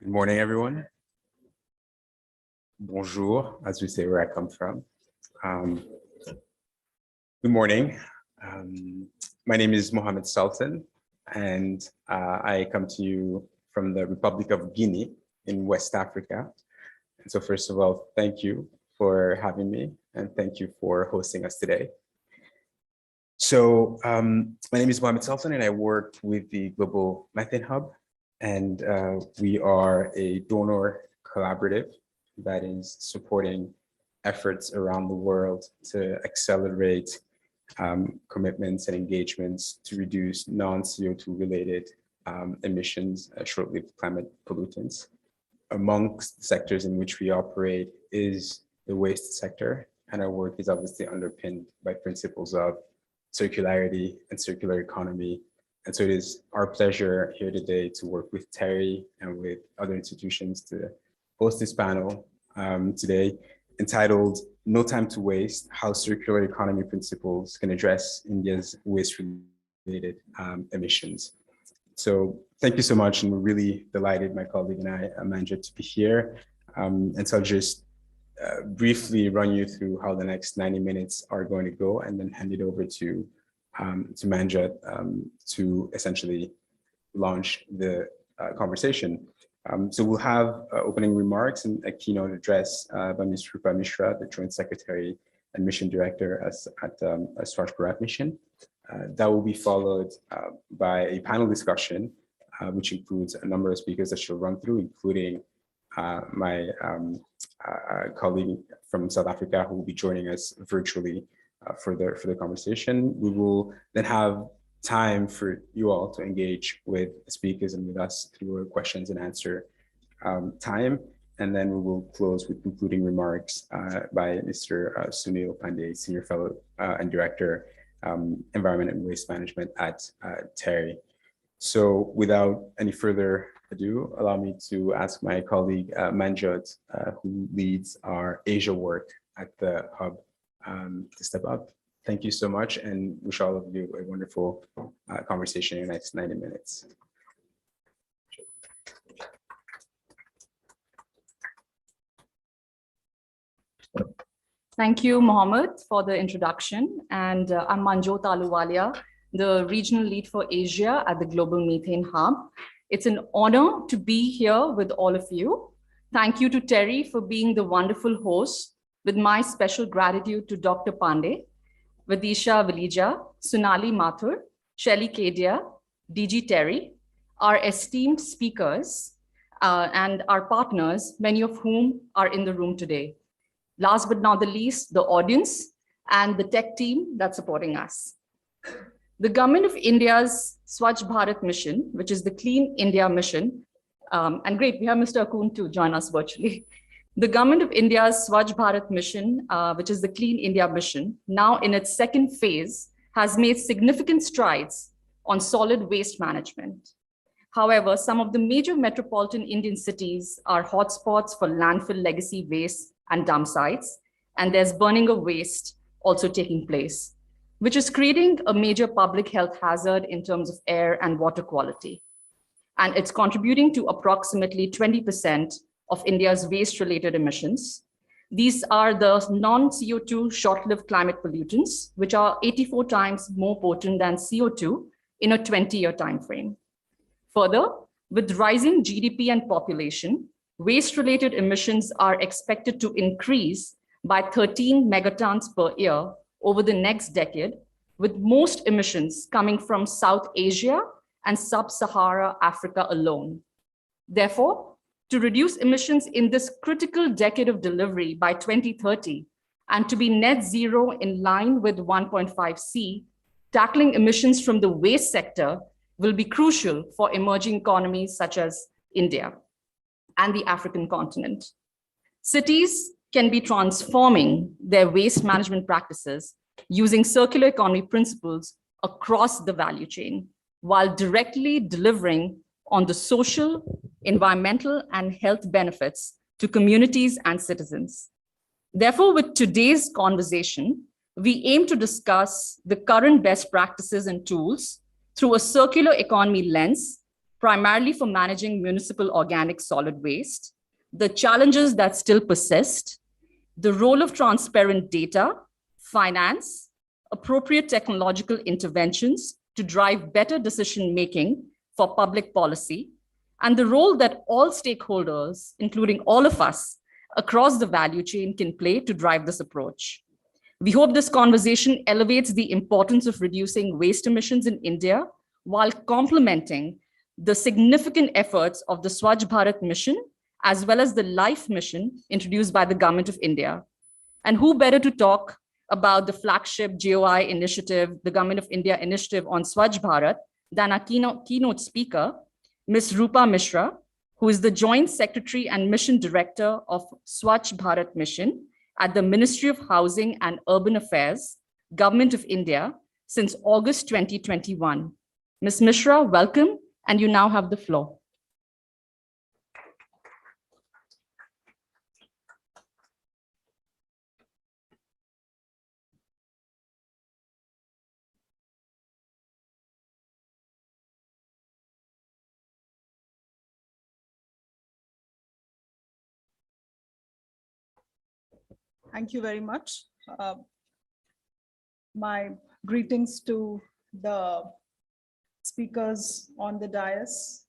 Good morning, everyone. Bonjour, as we say where I come from. Good morning. My name is Mohammed Sultan, and I come to you from the Republic of Guinea in West Africa. And so first of all, thank you for having me, and thank you for hosting us today. So my name is Mohammed Sultan, and I work with the Global Methane Hub. And we are a donor collaborative that is supporting efforts around the world to accelerate commitments and engagements to reduce non-CO2 related emissions, short-lived climate pollutants. Amongst sectors in which we operate is the waste sector, and our work is obviously underpinned by principles of circularity and circular economy. And so it is our pleasure here today to work with TERI and with other institutions to host this panel today entitled No Time to Waste, How Circular Economy Principles Can Address India's Waste-Related Emissions. So thank you so much, and we're really delighted, my colleague and I, Manjyot, to be here. And so I'll just briefly run you through how the next 90 minutes are going to go, and then hand it over to Manjyot to essentially launch the conversation. So we'll have opening remarks and a keynote address by Ms Roopa Mishra, the Joint Secretary and Mission Director at Swachh Bharat Mission. That will be followed by a panel discussion, which includes a number of speakers that she'll run through, including my colleague from South Africa who will be joining us virtually for the conversation. We will then have time for you all to engage with the speakers and with us through a questions and answer time. And then we will close with concluding remarks by Mr. Sunil Pandey, Senior Fellow and Director, Environment and Waste Management at TERI. So without any further ado, allow me to ask my colleague Manjyot, who leads our Asia work at the Hub, to step up. Thank you so much, and wish all of you a wonderful conversation in the next 90 minutes. Thank you, Mohammed, for the introduction. And I'm Manjyot Ahluwalia, the Regional Lead for Asia at the Global Methane Hub. It's an honor to be here with all of you. Thank you to TERI for being the wonderful host, with my special gratitude to Dr. Pandey, Vidisha Valija, Sonali Mathur, Shelly Kedia, DG TERI, our esteemed speakers, and our partners, many of whom are in the room today. Last but not the least, the audience and the tech team that's supporting us. The Government of India's Swachh Bharat Mission, which is the Clean India Mission, and great, we have Mr. Akun to join us virtually. The Government of India's Swachh Bharat Mission, which is the Clean India Mission, now in its second phase, has made significant strides on solid waste management. However, some of the major metropolitan Indian cities are hotspots for landfill legacy waste and dump sites, and there's burning of waste also taking place, which is creating a major public health hazard in terms of air and water quality. And it's contributing to approximately 20% of India's waste-related emissions. These are the non-CO2 short-lived climate pollutants, which are 84 times more potent than CO2 in a 20-year time frame. Further, with rising GDP and population, waste-related emissions are expected to increase by 13 megatons per year over the next decade, with most emissions coming from South Asia and Sub-Sahara Africa alone. Therefore, to reduce emissions in this critical decade of delivery by 2030 and to be net zero in line with 1.5C, tackling emissions from the waste sector will be crucial for emerging economies such as India and the African continent. Cities can be transforming their waste management practices using circular economy principles across the value chain, while directly delivering on the social, environmental, and health benefits to communities and citizens. Therefore, with today's conversation, we aim to discuss the current best practices and tools through a circular economy lens primarily for managing municipal organic solid waste, the challenges that still persist, the role of transparent data, finance, appropriate technological interventions to drive better decision-making for public policy, and the role that all stakeholders, including all of us across the value chain, can play to drive this approach. We hope this conversation elevates the importance of reducing waste emissions in India while complementing the significant efforts of the Swachh Bharat Mission, as well as the LIFE mission introduced by the Government of India. And who better to talk about the flagship GOI initiative, the Government of India initiative on Swachh Bharat, than our keynote speaker, Ms Roopa Mishra, who is the Joint Secretary and Mission Director of Swachh Bharat Mission at the Ministry of Housing and Urban Affairs, Government of India, since August 2021. Ms. Mishra, welcome, and you now have the floor. Thank you very much. My greetings to the speakers on the dais,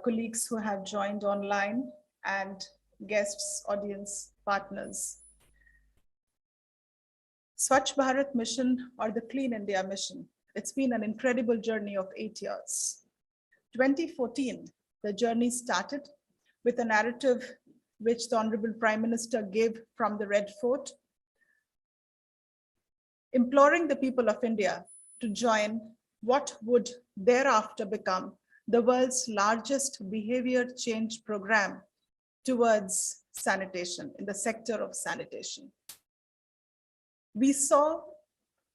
colleagues who have joined online, and guests, audience partners. Swachh Bharat Mission, or the Clean India Mission, it's been an incredible journey of 8 years. 2014, the journey started with a narrative which the Honorable Prime Minister gave from the Red Fort, imploring the people of India to join what would thereafter become the world's largest behavior change program towards sanitation, in the sector of sanitation. We saw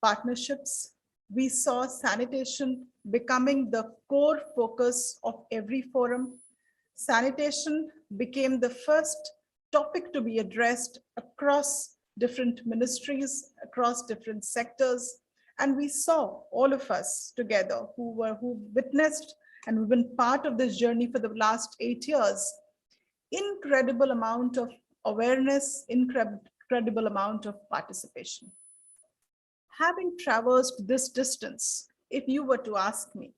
partnerships, we saw sanitation becoming the core focus of every forum. Sanitation became the first topic to be addressed across different ministries, across different sectors. And we saw all of us together who witnessed and who've been part of this journey for the last 8 years, incredible amount of awareness, incredible amount of participation. Having traversed this distance, if you were to ask me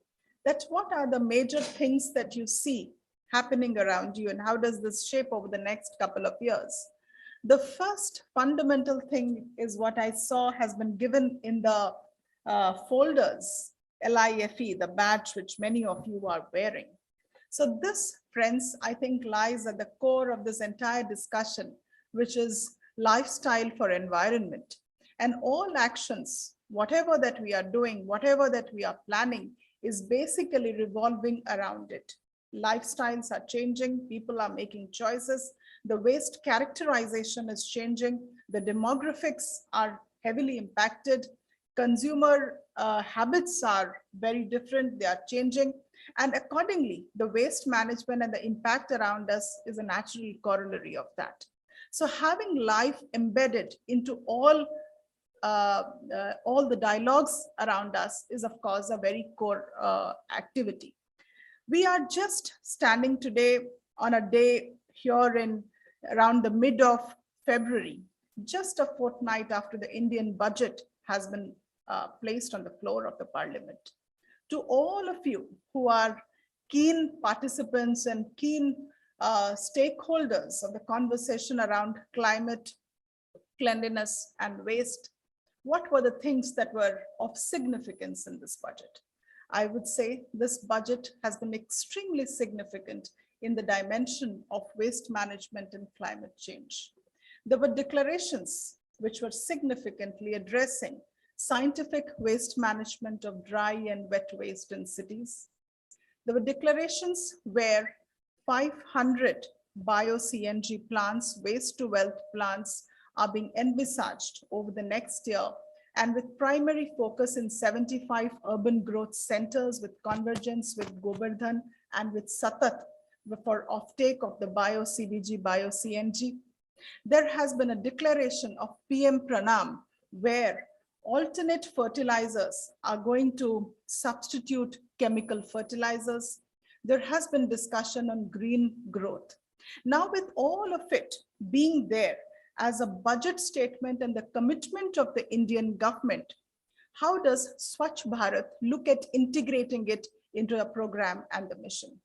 that what are the major things that you see happening around you and how does this shape over the next couple of years? The first fundamental thing is what I saw has been given in the folders, LIFE, the badge which many of you are wearing. So this, friends, I think lies at the core of this entire discussion, which is lifestyle for environment. And all actions, whatever that we are doing, whatever that we are planning, is basically revolving around it. Lifestyles are changing, people are making choices, the waste characterization is changing, the demographics are heavily impacted, consumer habits are very different, they are changing, and accordingly, the waste management and the impact around us is a natural corollary of that. So having life embedded into all the dialogues around us is, of course, a very core activity. We are just standing today on a day here in around the mid of February, just a fortnight after the Indian budget has been placed on the floor of the parliament. To all of you who are keen participants and keen stakeholders of the conversation around climate, cleanliness, and waste, what were the things that were of significance in this budget? I would say this budget has been extremely significant in the dimension of waste management and climate change. There were declarations which were significantly addressing scientific waste management of dry and wet waste in cities. There were declarations where 500 bio-CNG plants, waste to wealth plants, are being envisaged over the next year, and with primary focus in 75 urban growth centers with convergence with Govardhan and with Satat for offtake of the bio-CBG, bio-CNG. There has been a declaration of PM Pranam where alternate fertilizers are going to substitute chemical fertilizers. there has been discussion on green growth. Now, with all of it being there as a budget statement and the commitment of the Indian government, how does Swachh Bharat look at integrating it into a program and the mission?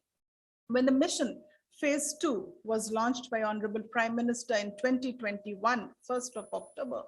When the mission phase 2 was launched by Honorable Prime Minister in 2021, 1st of October,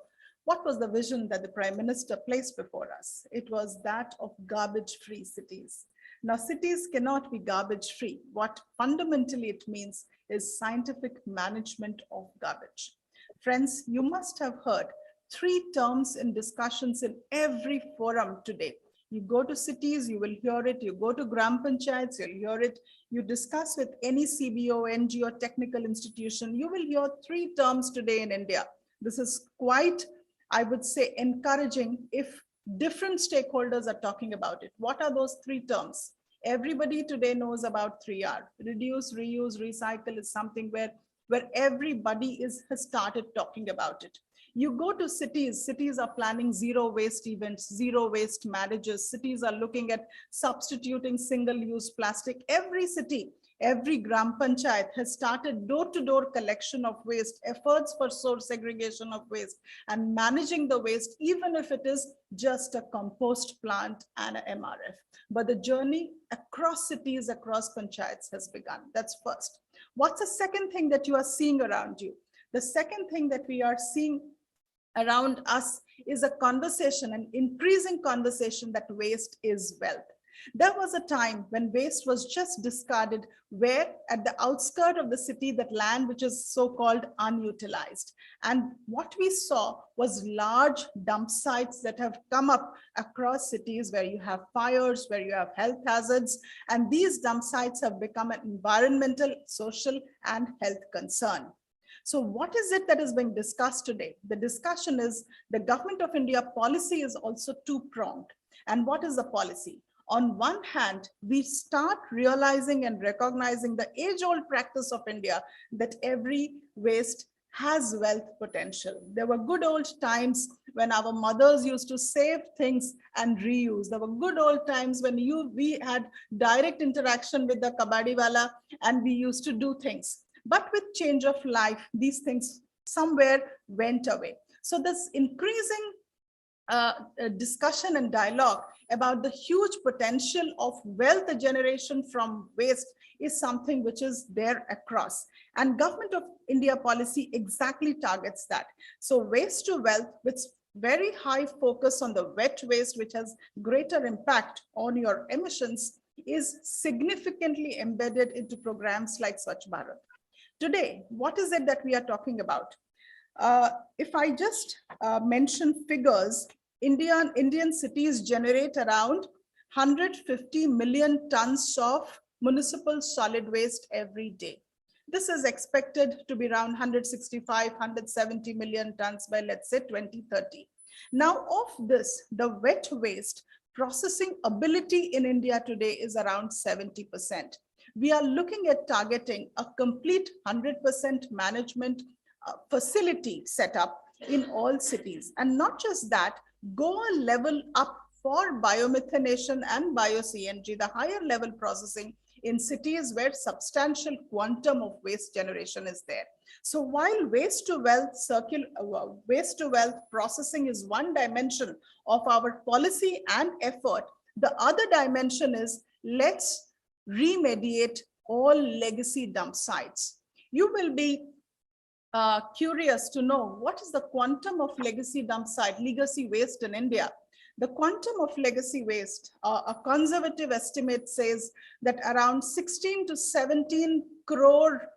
what was the vision that the Prime Minister placed before us? It was that of garbage-free cities. Now, cities cannot be garbage-free. What fundamentally it means is scientific management of garbage. Friends, you must have heard 3 terms in discussions in every forum today. You go to cities, you will hear it. You go to gram panchayats, you'll hear it. You discuss with any CBO, NGO, technical institution, you will hear 3 terms today in India. This is quite, I would say, encouraging if different stakeholders are talking about it. What are those 3 terms? Everybody today knows about 3R. Reduce, reuse, recycle is something where everybody has started talking about it. You go to cities, cities are planning zero waste events, zero waste marriages. Cities are looking at substituting single-use plastic. Every city, every gram panchayat has started door-to-door collection of waste, efforts for source segregation of waste, and managing the waste, even if it is just a compost plant and an MRF. But the journey across cities, across panchayats has begun. That's first. What's the second thing that you are seeing around you? The second thing that we are seeing around us is a conversation, an increasing conversation that waste is wealth. There was a time when waste was just discarded, where at the outskirts of the city, that land which is so-called unutilized. And what we saw was large dump sites that have come up across cities where you have fires, where you have health hazards. And these dump sites have become an environmental, social, and health concern. So what is it that is being discussed today? The discussion is the Government of India policy is also two-pronged. And what is the policy? On one hand, we start realizing and recognizing the age-old practice of India that every waste has wealth potential. There were good old times when our mothers used to save things and reuse. There were good old times when we had direct interaction with the kabadiwala and we used to do things. But with change of life, these things somewhere went away. So this increasing discussion and dialogue about the huge potential of wealth generation from waste is something which is there across. And Government of India policy exactly targets that. So waste to wealth, with very high focus on the wet waste, which has greater impact on your emissions, is significantly embedded into programs like Swachh Bharat. Today, what is it that we are talking about? If I just mention figures, Indian cities generate around 150 million tons of municipal solid waste every day. This is expected to be around 165, 170 million tons by, let's say, 2030. Now, of this, the wet waste processing ability in India today is around 70%. We are looking at targeting a complete 100% management facility setup in all cities. And not just that, go a level up for bio-methanation and bio-CNG, the higher level processing in cities where substantial quantum of waste generation is there. So while waste to wealth processing is one dimension of our policy and effort, the other dimension is let's remediate all legacy dump sites. You will be curious to know what is the quantum of legacy dump site, legacy waste in India. The quantum of legacy waste, a conservative estimate says that around 16 to 17 crore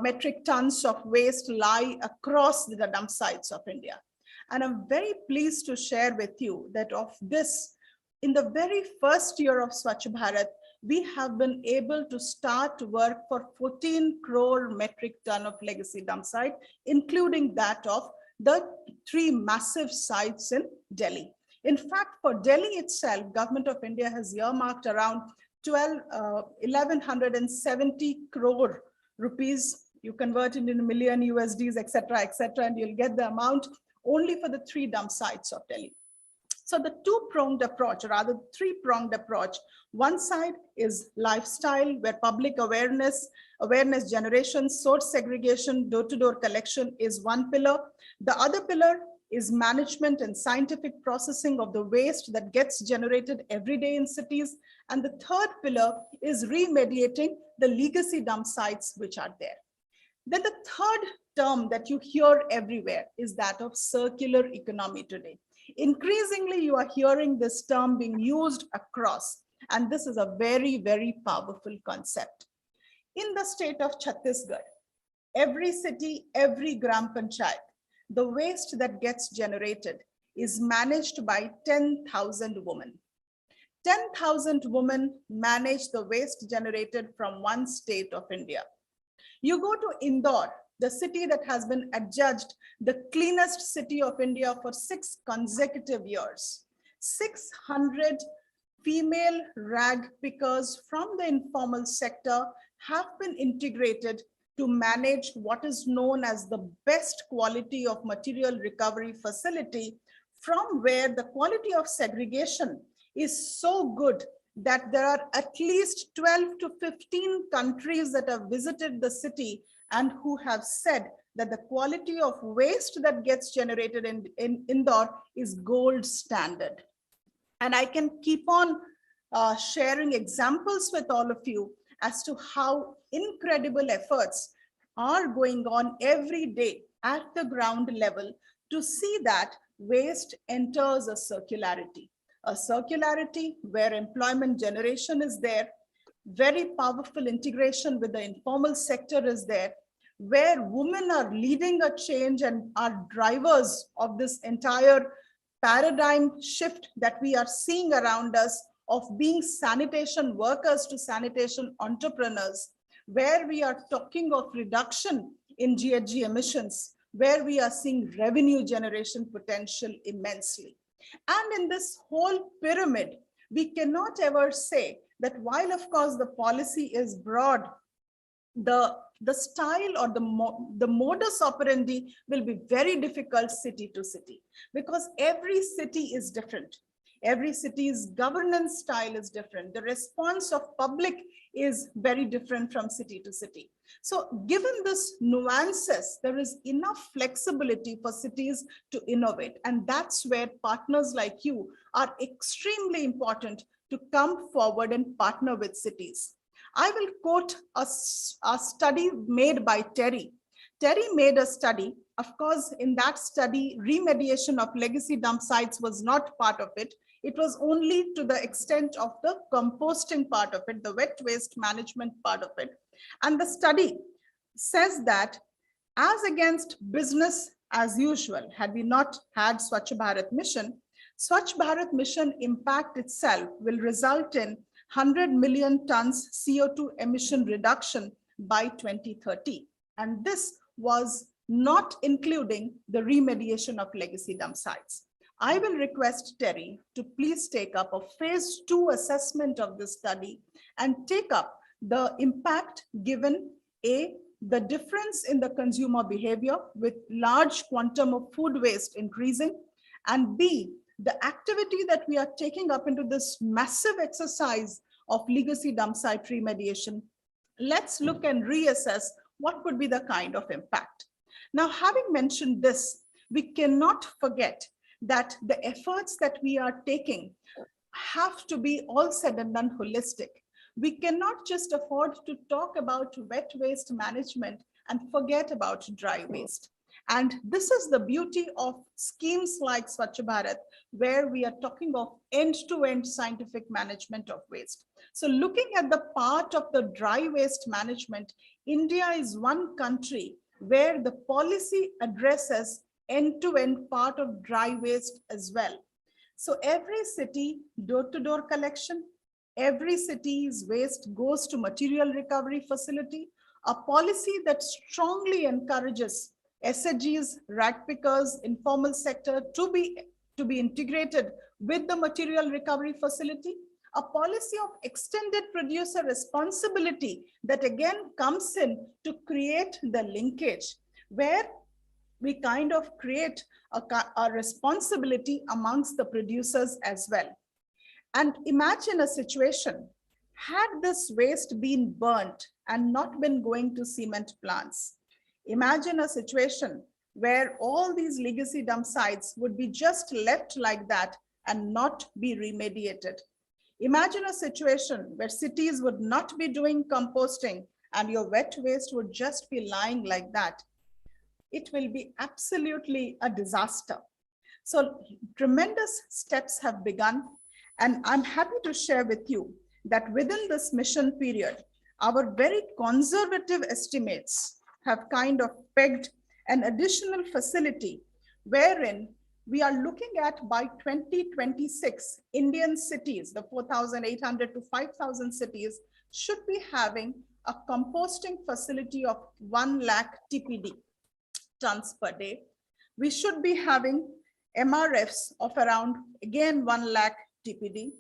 metric tons of waste lie across the dump sites of India. And I'm very pleased to share with you that of this, in the very first year of Swachh Bharat, we have been able to start work for 14 crore metric ton of legacy dump site, including that of the 3 massive sites in Delhi. In fact, for Delhi itself, Government of India has earmarked around 1170 crore rupees. You convert it into million USDs, etc., and you'll get the amount only for the 3 dump sites of Delhi. So the two-pronged approach, or rather three-pronged approach, one side is lifestyle, where public awareness generation, source segregation, door-to-door collection is one pillar. The other pillar is management and scientific processing of the waste that gets generated every day in cities. And the third pillar is remediating the legacy dump sites which are there. Then the third term that you hear everywhere is that of circular economy today. Increasingly, you are hearing this term being used across, and this is a very, very powerful concept. In the state of Chhattisgarh, every city, every gram panchayat, the waste that gets generated is managed by 10,000 women. 10,000 women manage the waste generated from one state of India. You go to Indore, the city that has been adjudged the cleanest city of India for 6 consecutive years. 600 female rag pickers from the informal sector have been integrated to manage what is known as the best quality of material recovery facility, from where the quality of segregation is so good that there are at least 12 to 15 countries that have visited the city and who have said that the quality of waste that gets generated in Indore is gold standard. And I can keep on sharing examples with all of you as to how incredible efforts are going on every day at the ground level to see that waste enters a circularity where employment generation is there, very powerful integration with the informal sector is there, where women are leading a change and are drivers of this entire paradigm shift that we are seeing around us of being sanitation workers to sanitation entrepreneurs, where we are talking of reduction in GHG emissions, where we are seeing revenue generation potential immensely. And in this whole pyramid, we cannot ever say that while of course the policy is broad, the style or the modus operandi will be very difficult city to city, because every city is different. Every city's governance style is different. The response of public is very different from city to city. So given this nuances, there is enough flexibility for cities to innovate. And that's where partners like you are extremely important to come forward and partner with cities. I will quote a study made by TERI. TERI made a study. Of course, in that study, remediation of legacy dump sites was not part of it. It was only to the extent of the composting part of it, the wet waste management part of it. And the study says that as against business as usual, had we not had Swachh Bharat Mission, Swachh Bharat Mission impact itself will result in 100 million tons CO2 emission reduction by 2030. And this was not including the remediation of legacy dump sites. I will request TERI to please take up a phase 2 assessment of this study and take up the impact given A, the difference in the consumer behavior with large quantum of food waste increasing, and B, the activity that we are taking up into this massive exercise of legacy dump site remediation. Let's look and reassess what would be the kind of impact. Now, having mentioned this, we cannot forget that the efforts that we are taking have to be all said and done holistic. We cannot just afford to talk about wet waste management and forget about dry waste. And this is the beauty of schemes like Swachh Bharat, where we are talking of end-to-end scientific management of waste. So looking at the part of the dry waste management, India is one country where the policy addresses end-to-end part of dry waste as well. So every city, door-to-door collection, every city's waste goes to material recovery facility, a policy that strongly encourages SHGs, rag pickers, informal sector to be integrated with the material recovery facility, a policy of extended producer responsibility that again comes in to create the linkage where we kind of create a responsibility amongst the producers as well. And imagine a situation, had this waste been burnt and not been going to cement plants. Imagine a situation where all these legacy dump sites would be just left like that and not be remediated. Imagine a situation where cities would not be doing composting and your wet waste would just be lying like that. It will be absolutely a disaster. So tremendous steps have begun, and I'm happy to share with you that within this mission period, our very conservative estimates have kind of pegged an additional facility wherein we are looking at by 2026, Indian cities, the 4,800 to 5,000 cities should be having a composting facility of 1 lakh TPD, tons per day. We should be having MRFs of around, again, 1 lakh TPD.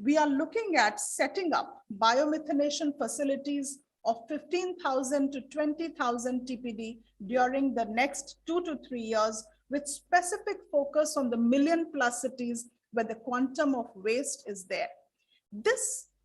We are looking at setting up bio-methanation facilities of 15,000 to 20,000 TPD during the next 2 to 3 years, with specific focus on the million+ cities where the quantum of waste is there.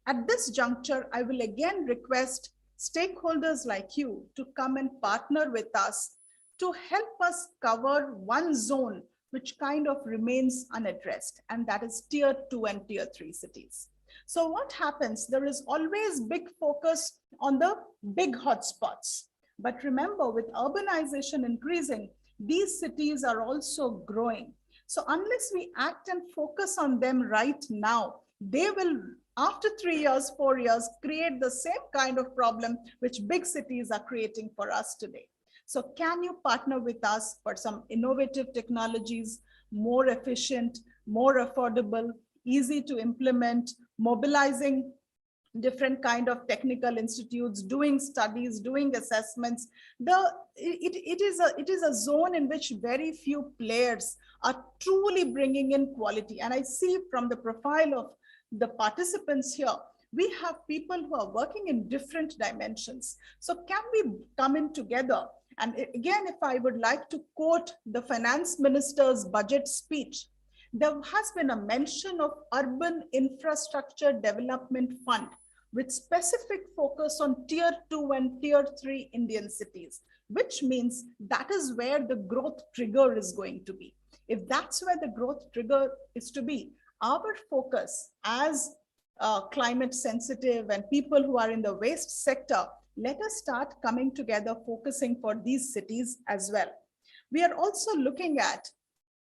At this juncture, I will again request stakeholders like you to come and partner with us to help us cover one zone which kind of remains unaddressed, and that is tier 2 and tier 3 cities. So what happens? There is always big focus on the big hotspots. But remember, with urbanization increasing, these cities are also growing. So unless we act and focus on them right now, they will, after 3 years, 4 years, create the same kind of problem which big cities are creating for us today. So can you partner with us for some innovative technologies, more efficient, more affordable, easy to implement, mobilizing different kind of technical institutes, doing studies, doing assessments. It is a zone in which very few players are truly bringing in quality. And I see from the profile of the participants here, we have people who are working in different dimensions. So can we come in together? And again, if I would like to quote the finance minister's budget speech, there has been a mention of urban infrastructure development fund with specific focus on tier 2 and tier 3 Indian cities, which means that is where the growth trigger is going to be. If that's where the growth trigger is to be, our focus as climate sensitive and people who are in the waste sector, let us start coming together, focusing for these cities as well. We are also looking at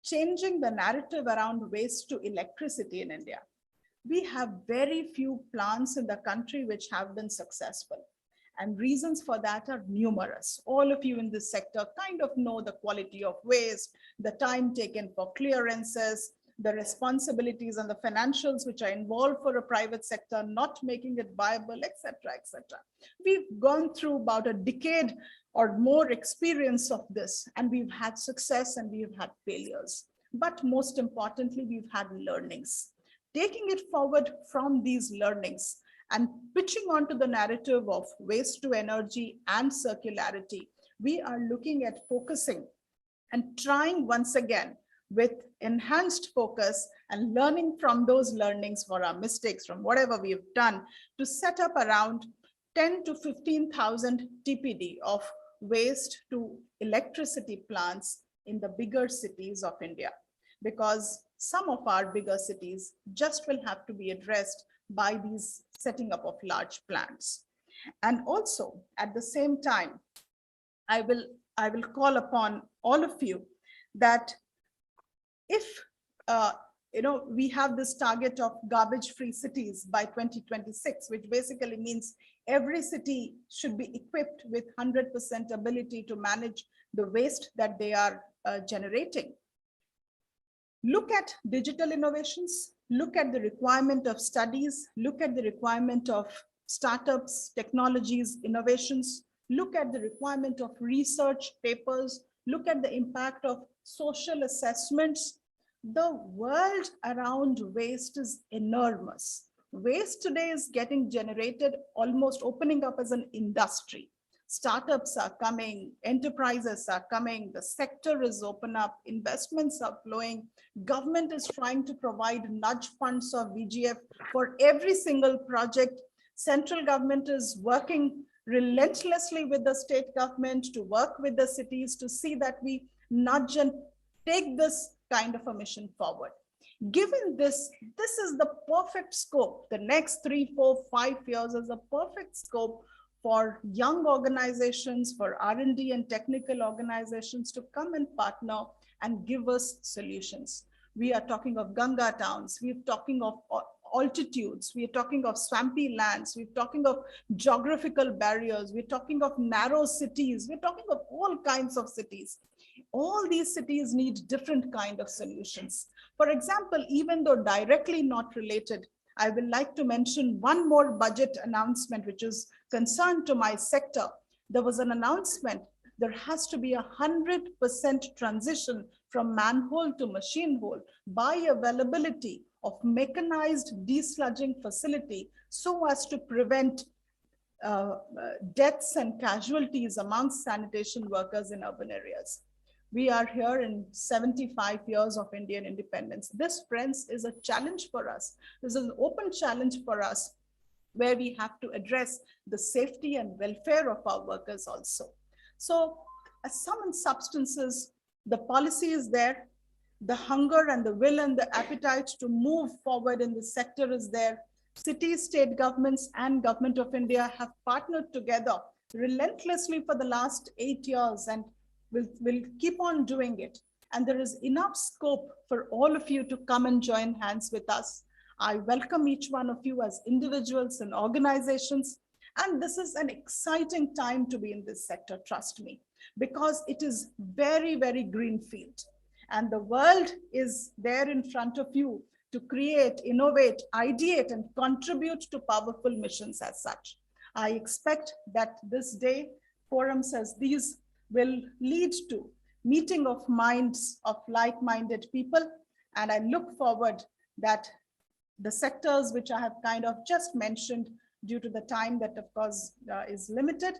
changing the narrative around waste to electricity in India. We have very few plants in the country which have been successful. And reasons for that are numerous. All of you in this sector kind of know the quality of waste, the time taken for clearances, the responsibilities and the financials which are involved for a private sector, not making it viable, etc., etc. We've gone through about a decade or more experience of this, and we've had success and we've had failures. But most importantly, we've had learnings. Taking it forward from these learnings and pitching onto the narrative of waste to energy and circularity, we are looking at focusing and trying once again with enhanced focus and learning from those learnings for our mistakes, from whatever we've done, to set up around 10 to 15,000 TPD of waste to electricity plants in the bigger cities of India, because some of our bigger cities just will have to be addressed by these setting up of large plants. And also at the same time, I will call upon all of you that if we have this target of garbage-free cities by 2026, which basically means every city should be equipped with 100% ability to manage the waste that they are generating. Look at digital innovations, look at the requirement of studies, look at the requirement of startups, technologies, innovations, look at the requirement of research papers, look at the impact of social assessments. The world around waste is enormous. Waste today is getting generated, almost opening up as an industry. Startups are coming, enterprises are coming, the sector is open up, investments are flowing. Government is trying to provide nudge funds of VGF for every single project. Central government is working relentlessly with the state government to work with the cities to see that we nudge and take this kind of a mission forward. Given this, this is the perfect scope. The next 3, 4, 5 years is a perfect scope for young organizations, for R&D and technical organizations to come and partner and give us solutions. We are talking of Ganga towns, we're talking of altitudes, we're talking of swampy lands, we're talking of geographical barriers, we're talking of narrow cities, we're talking of all kinds of cities. All these cities need different kind of solutions. For example, even though directly not related, I will like to mention one more budget announcement which is concerned to my sector. There was an announcement, there has to be 100% transition from manhole to machine hole by availability of mechanized desludging facility so as to prevent deaths and casualties amongst sanitation workers in urban areas. We are here in 75 years of Indian independence. This, friends, is a challenge for us. This is an open challenge for us where we have to address the safety and welfare of our workers also. So as sum and substances, the policy is there, the hunger and the will and the appetite to move forward in the sector is there. Cities, state governments and Government of India have partnered together relentlessly for the last 8 years and will keep on doing it. And there is enough scope for all of you to come and join hands with us. I welcome each one of you as individuals and organizations. And this is an exciting time to be in this sector, trust me, because it is very, very greenfield. And the world is there in front of you to create, innovate, ideate, and contribute to powerful missions as such. I expect that this day, forums as these will lead to meeting of minds of like-minded people. And I look forward that the sectors which I have kind of just mentioned due to the time that of course is limited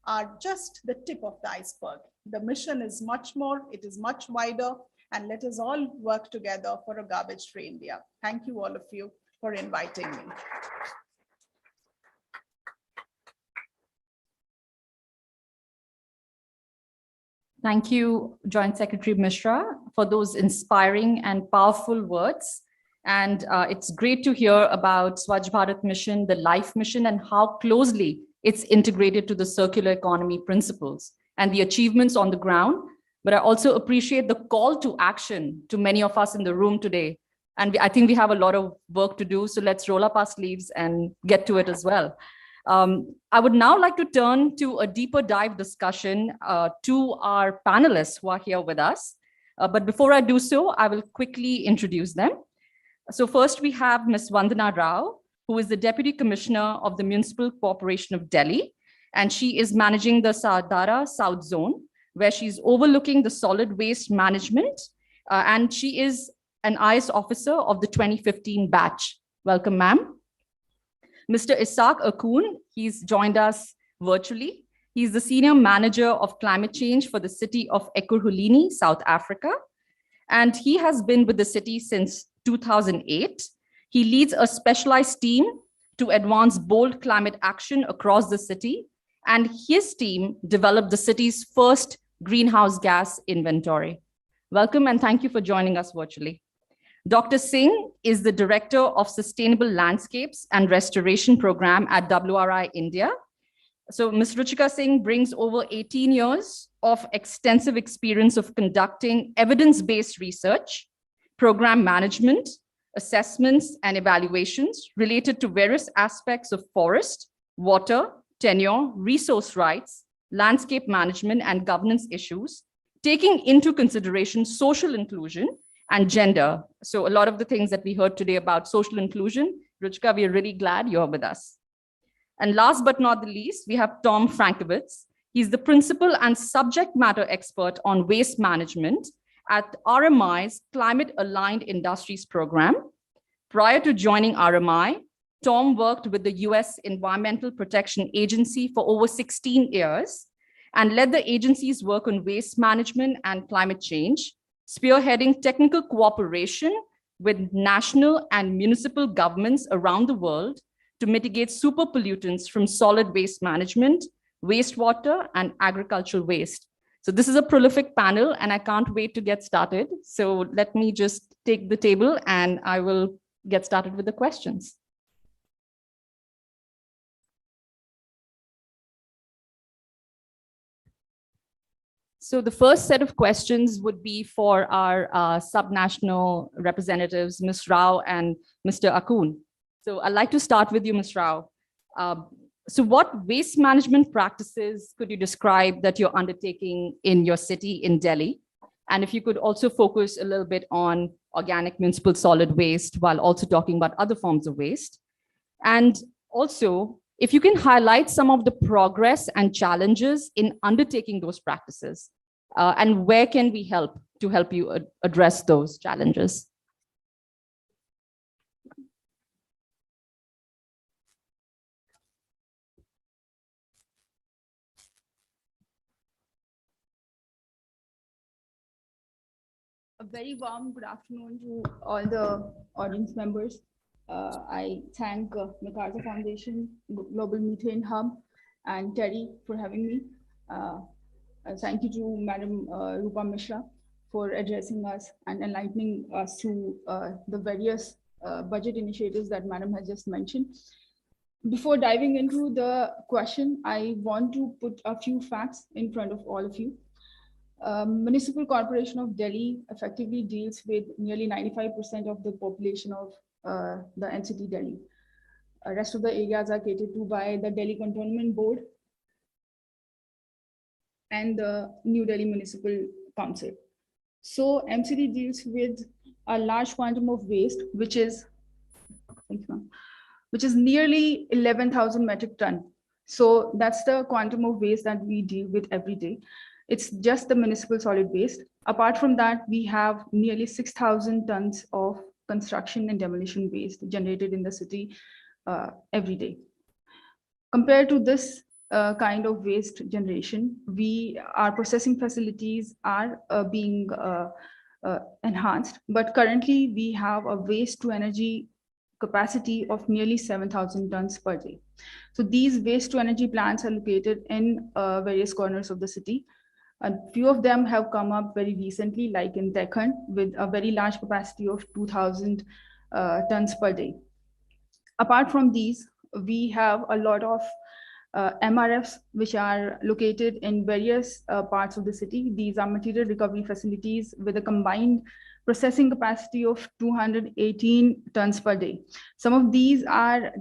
are just the tip of the iceberg. The mission is much more, it is much wider, and let us all work together for a garbage-free India. Thank you all of you for inviting me. Thank you, Joint Secretary Mishra, for those inspiring and powerful words. And it's great to hear about Swachh Bharat Mission, the LIFE mission, and how closely it's integrated to the circular economy principles and the achievements on the ground. But I also appreciate the call to action to many of us in the room today. And I think we have a lot of work to do, so let's roll up our sleeves and get to it as well. I would now like to turn to a deeper dive discussion to our panelists who are here with us. But before I do so, I will quickly introduce them. So first we have Ms. Vandana Rao, who is the Deputy Commissioner of the Municipal Corporation of Delhi. And she is managing the Sardara South Zone, where she's overlooking the solid waste management. And she is an IS officer of the 2015 batch. Welcome, ma'am. Mr. Ishaq Akun, he's joined us virtually. He's the Senior Manager of Climate Change for the city of Ekurhuleni, South Africa. And he has been with the city since 2008. He leads a specialized team to advance bold climate action across the city. And his team developed the city's first greenhouse gas inventory. Welcome and thank you for joining us virtually. Dr. Singh is the Director of Sustainable Landscapes and Restoration Program at WRI India. So Ms. Ruchika Singh brings over 18 years of extensive experience of conducting evidence-based research, program management, assessments, and evaluations related to various aspects of forest, water, tenure, resource rights, landscape management, and governance issues, taking into consideration social inclusion and gender. So a lot of the things that we heard today about social inclusion, Ruchika, we are really glad you're with us. And last but not the least, we have Tom Frankowitz. He's the principal and subject matter expert on waste management at RMI's Climate Aligned Industries Program. Prior to joining RMI, Tom worked with the US Environmental Protection Agency for over 16 years and led the agency's work on waste management and climate change, spearheading technical cooperation with national and municipal governments around the world to mitigate super pollutants from solid waste management, wastewater, and agricultural waste. So this is a prolific panel and I can't wait to get started. So let me just take the table and I will get started with the questions. So the first set of questions would be for our subnational representatives, Ms. Rao and Mr. Akun. So I'd like to start with you, Ms. Rao. So what waste management practices could you describe that you're undertaking in your city in Delhi? And if you could also focus a little bit on organic municipal solid waste while also talking about other forms of waste. And also, if you can highlight some of the progress and challenges in undertaking those practices, and where can we help to help you address those challenges? A very warm good afternoon to all the audience members. I thank MacArthur Foundation, Global Methane Hub, and TERI for having me. Thank you to Madam Roopa Mishra for addressing us and enlightening us to the various budget initiatives that Madam has just mentioned. Before diving into the question, I want to put a few facts in front of all of you. Municipal Corporation of Delhi effectively deals with nearly 95% of the population of the NCT Delhi. Rest of the areas are catered to by the Delhi Cantonment Board and the New Delhi Municipal Council. So MCD deals with a large quantum of waste, which is nearly 11,000 metric ton. So that's the quantum of waste that we deal with every day. It's just the municipal solid waste. Apart from that, we have nearly 6,000 tons of construction and demolition waste generated in the city every day. Compared to this kind of waste generation, our processing facilities are being enhanced, but currently we have a waste to energy capacity of nearly 7,000 tons per day. So these waste to energy plants are located in various corners of the city. A few of them have come up very recently, like in Deccan, with a very large capacity of 2,000 tons per day. Apart from these, we have a lot of MRFs, which are located in various parts of the city. These are material recovery facilities with a combined processing capacity of 218 tons per day. Some of these are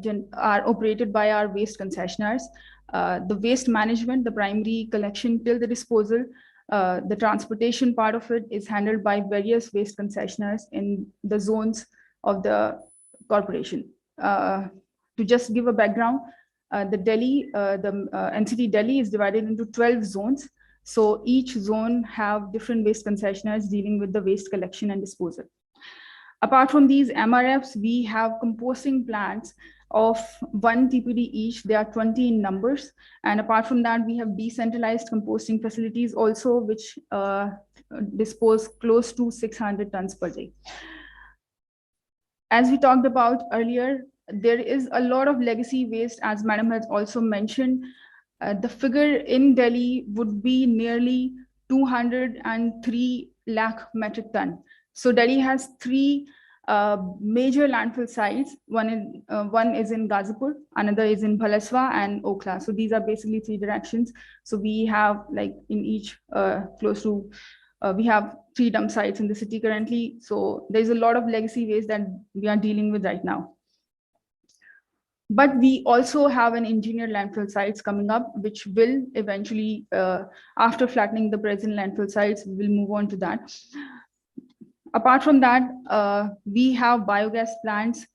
operated by our waste concessionaires. The waste management, the primary collection till the disposal, the transportation part of it is handled by various waste concessionaires in the zones of the corporation. To just give a background, the NCT Delhi is divided into 12 zones. So each zone have different waste concessionaires dealing with the waste collection and disposal. Apart from these MRFs, we have composting plants of 1 TPD each. There are 20 in numbers. And apart from that, we have decentralized composting facilities also, which dispose close to 600 tons per day. As we talked about earlier, there is a lot of legacy waste, as Madam has also mentioned. The figure in Delhi would be nearly 203 lakh metric ton. So Delhi has 3 major landfill sites. One is in Gazipur, another is in Bhalaswa and Okhla. So these are basically 3 directions. So we have like in each we have 3 dump sites in the city currently. So there's a lot of legacy waste that we are dealing with right now. But we also have an engineered landfill sites coming up, which will eventually, after flattening the present landfill sites, we will move on to that. Apart from that, we have biogas plants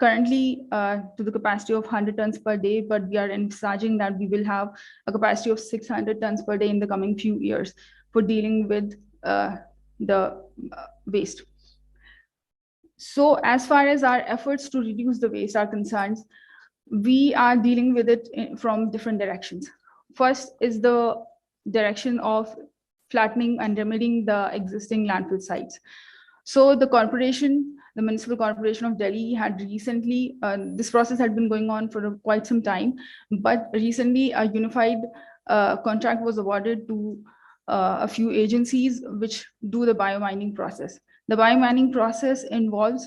currently to the capacity of 100 tons per day, but we are envisaging that we will have a capacity of 600 tons per day in the coming few years for dealing with the waste. So as far as our efforts to reduce the waste are concerned, we are dealing with it from different directions. First is the direction of flattening and remedying the existing landfill sites. So the corporation, the Municipal Corporation of Delhi had recently, this process had been going on for quite some time, but recently a unified contract was awarded to a few agencies which do the biomining process. The biomining process involves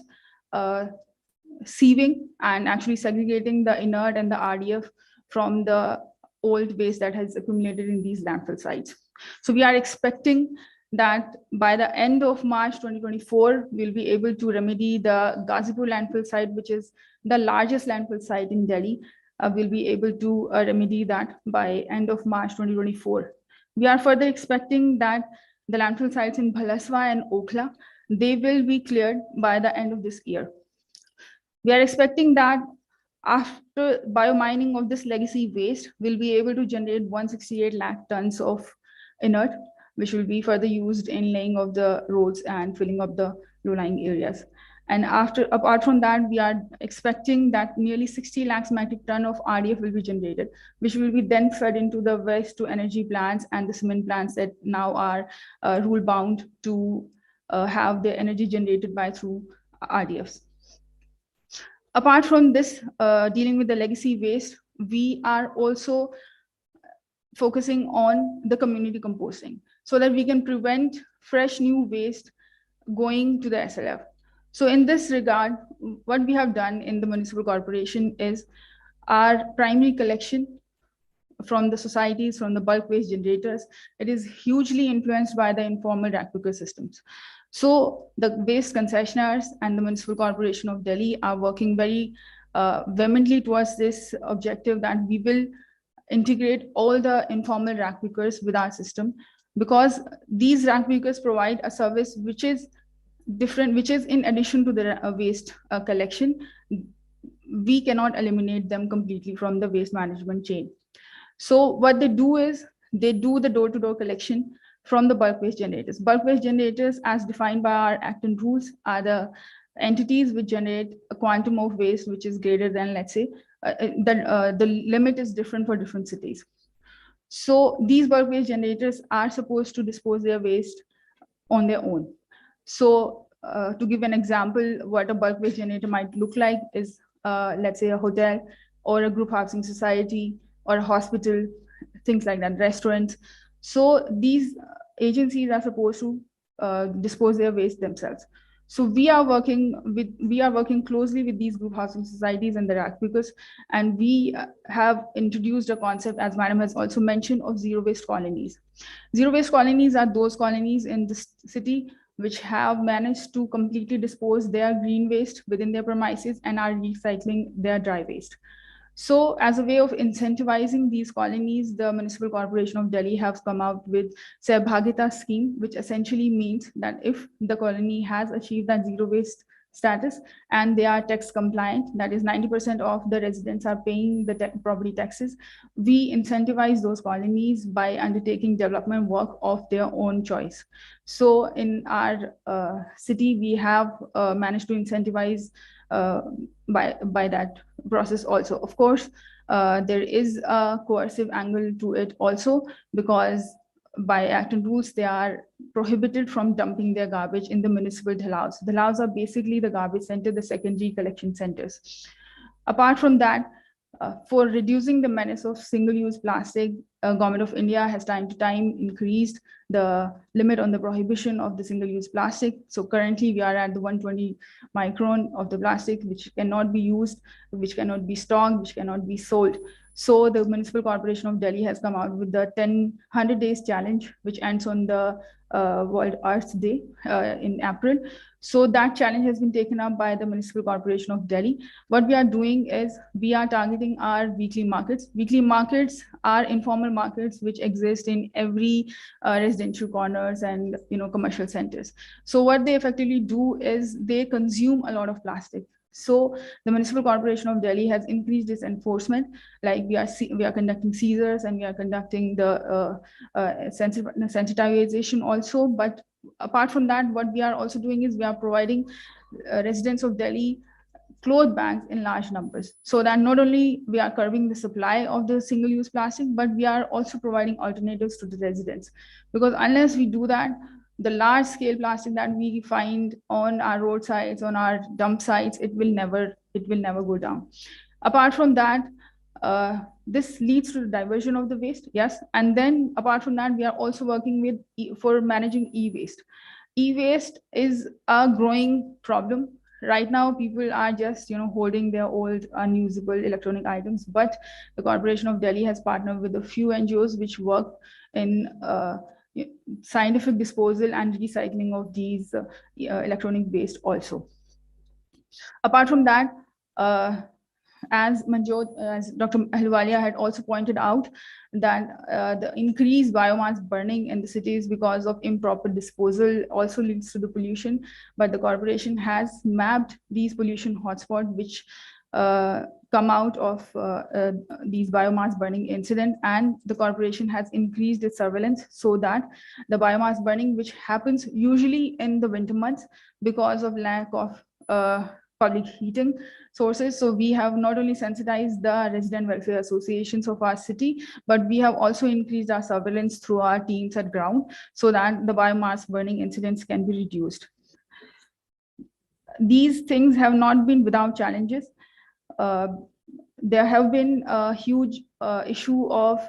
sieving and actually segregating the inert and the RDF from the old waste that has accumulated in these landfill sites. So we are expecting that by the end of March 2024, we'll be able to remedy the Ghazipur landfill site, which is the largest landfill site in Delhi. We'll be able to remedy that by end of March 2024. We are further expecting that the landfill sites in Bhalaswa and Okhla, they will be cleared by the end of this year. We are expecting that after biomining of this legacy waste, we'll be able to generate 168 lakh tons of inert, which will be further used in laying of the roads and filling up the low-lying areas. And apart from that, we are expecting that nearly 60 lakhs metric ton of RDF will be generated, which will be then fed into the waste to energy plants and the cement plants that now are rule bound to have their energy generated through RDFs. Apart from this, dealing with the legacy waste, we are also focusing on the community composting so that we can prevent fresh new waste going to the SLF. So in this regard, what we have done in the municipal corporation is our primary collection from the societies, from the bulk waste generators, it is hugely influenced by the informal rack-picker systems. So the waste concessionaires and the Municipal Corporation of Delhi are working very vehemently towards this objective that we will integrate all the informal rack pickers with our system, because these rack pickers provide a service which is different, which is in addition to the waste collection. We cannot eliminate them completely from the waste management chain. So what they do is they do the door-to-door collection from the bulk waste generators. Bulk waste generators, as defined by our Act and rules, are the entities which generate a quantum of waste which is greater than, let's say, the limit is different for different cities. So these bulk waste generators are supposed to dispose their waste on their own. So to give an example, what a bulk waste generator might look like is, let's say, a hotel or a group housing society or a hospital, things like that, restaurants. So these agencies are supposed to dispose their waste themselves. So we are working closely with these group housing societies and the rack pickers, and we have introduced a concept, as Madam has also mentioned, of zero waste colonies. Zero waste colonies are those colonies in the city which have managed to completely dispose their green waste within their premises and are recycling their dry waste. So as a way of incentivizing these colonies, the Municipal Corporation of Delhi has come out with Sahbhagita scheme, which essentially means that if the colony has achieved that zero waste status and they are tax compliant, that is 90% of the residents are paying the property taxes, we incentivize those colonies by undertaking development work of their own choice. So in our city, we have managed to incentivize by that process also. Of course, there is a coercive angle to it also, because by Act and rules, they are prohibited from dumping their garbage in the municipal dhalaus. Dhalaus are basically the garbage center, the secondary collection centers. Apart from that, for reducing the menace of single-use plastic, Government of India has time to time increased the limit on the prohibition of the single-use plastic. So currently we are at the 120 micron of the plastic, which cannot be used, which cannot be stocked, which cannot be sold. So the Municipal Corporation of Delhi has come out with the 100 days challenge, which ends on the World Earth Day in April. So that challenge has been taken up by the Municipal Corporation of Delhi. What we are doing is we are targeting our weekly markets. Weekly markets are informal markets which exist in every residential corners and commercial centers. So what they effectively do is they consume a lot of plastic. So the Municipal Corporation of Delhi has increased its enforcement. Like we are conducting seizures and we are conducting the sensitization also. But apart from that, what we are also doing is we are providing residents of Delhi cloth banks in large numbers, so that not only we are curbing the supply of the single-use plastic, but we are also providing alternatives to the residents. Because unless we do that, the large-scale plastic that we find on our roadsides, on our dump sites, it will never go down. Apart from that, this leads to the diversion of the waste, yes. And then apart from that, we are also working with for managing e-waste. E-waste is a growing problem. Right now, people are just holding their old unusable electronic items, but the Corporation of Delhi has partnered with a few NGOs which work in scientific disposal and recycling of these electronic waste also. Apart from that, as Dr. Ahluwalia had also pointed out, that the increased biomass burning in the cities because of improper disposal also leads to the pollution. But the corporation has mapped these pollution hotspots which come out of these biomass burning incidents, and the corporation has increased its surveillance so that the biomass burning, which happens usually in the winter months because of lack of public heating sources. So we have not only sensitized the resident welfare associations of our city, but we have also increased our surveillance through our teams at ground so that the biomass burning incidents can be reduced. These things have not been without challenges. There have been a huge issue of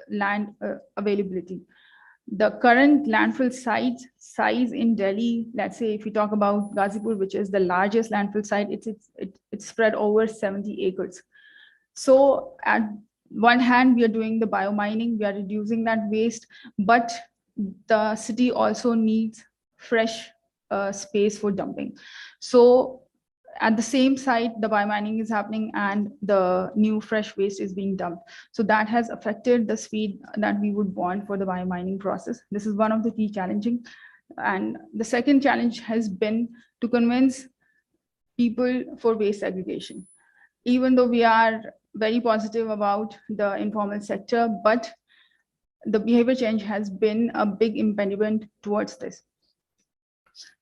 land availability. The current landfill size in Delhi, let's say if we talk about Ghazipur, which is the largest landfill site, it's spread over 70 acres. So at one hand, we are doing the biomining, we are reducing that waste, but the city also needs fresh space for dumping. So at the same site, the biomining is happening and the new fresh waste is being dumped. So that has affected the speed that we would want for the biomining process. This is one of the key challenging. And the second challenge has been to convince people for waste segregation. Even though we are very positive about the informal sector, but the behavior change has been a big impediment towards this.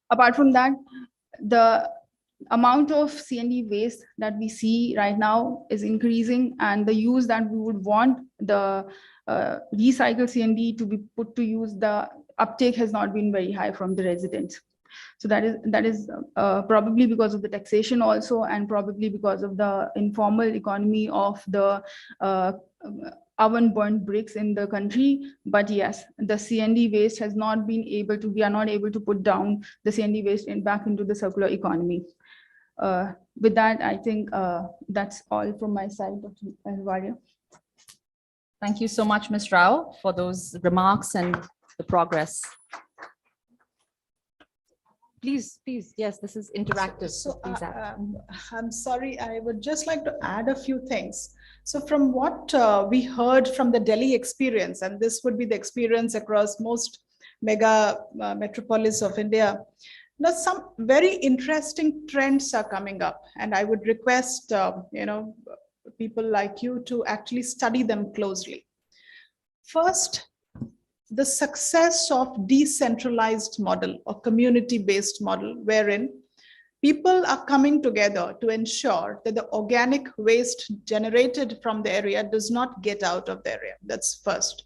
Apart from that, the amount of C&D waste that we see right now is increasing, and the use that we would want the recycled C&D to be put to use, the uptake has not been very high from the residents. So that is probably because of the taxation also, and probably because of the informal economy of the oven burnt bricks in the country. But yes, the C&D waste has not been able to, we are not able to put down the C&D waste back into the circular economy. With that, I think that's all from my side, Dr. Ahluwalia. Thank you so much, Ms. Rao, for those remarks and the progress. Please, yes, this is interactive. So I'm sorry, I would just like to add a few things. So from what we heard from the Delhi experience, and this would be the experience across most mega metropolis of India, now some very interesting trends are coming up, and I would request people like you to actually study them closely. First, the success of decentralized model or community-based model, wherein people are coming together to ensure that the organic waste generated from the area does not get out of the area. That's first.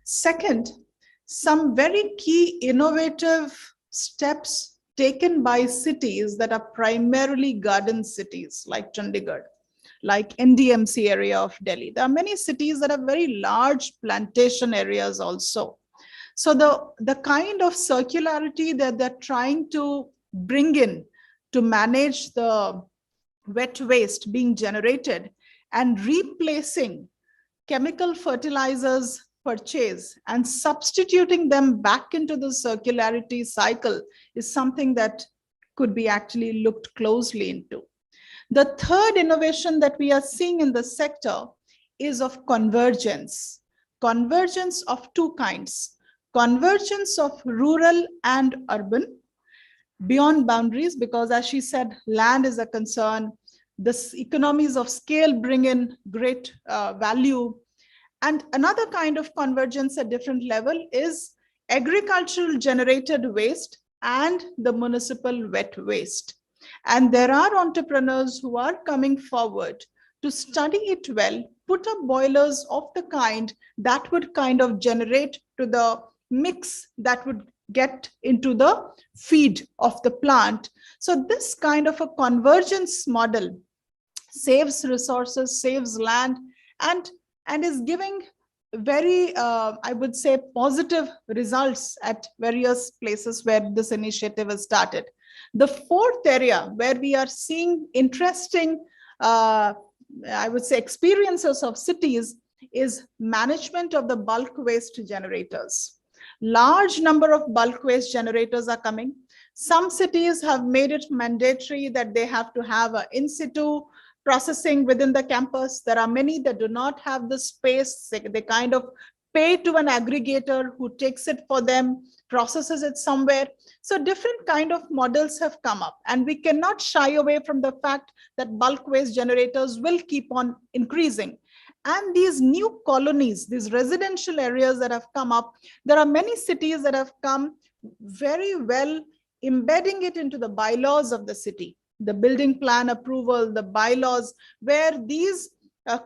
Second, some very key innovative steps taken by cities that are primarily garden cities like Chandigarh, like NDMC area of Delhi. There are many cities that have very large plantation areas also. So the kind of circularity that they're trying to bring in to manage the wet waste being generated and replacing chemical fertilizers purchase and substituting them back into the circularity cycle is something that could be actually looked closely into. The third innovation that we are seeing in the sector is of convergence. Convergence of two kinds. Convergence of rural and urban beyond boundaries, because as she said, land is a concern. The economies of scale bring in great value. And another kind of convergence at different level is agricultural generated waste, and the municipal wet waste. And there are entrepreneurs who are coming forward to study it well, put up boilers of the kind that would kind of generate to the mix that would get into the feed of the plant. So this kind of a convergence model saves resources, saves land, and is giving very, I would say, positive results at various places where this initiative has started. The fourth area where we are seeing interesting, I would say, experiences of cities is management of the bulk waste generators. Large number of bulk waste generators are coming. Some cities have made it mandatory that they have to have an in situ processing within the campus. There are many that do not have the space. They kind of pay to an aggregator who takes it for them, processes it somewhere. So different kind of models have come up, and we cannot shy away from the fact that bulk waste generators will keep on increasing. And these new colonies, these residential areas that have come up, there are many cities that have come very well embedding it into the bylaws of the city, the building plan approval, the bylaws, where these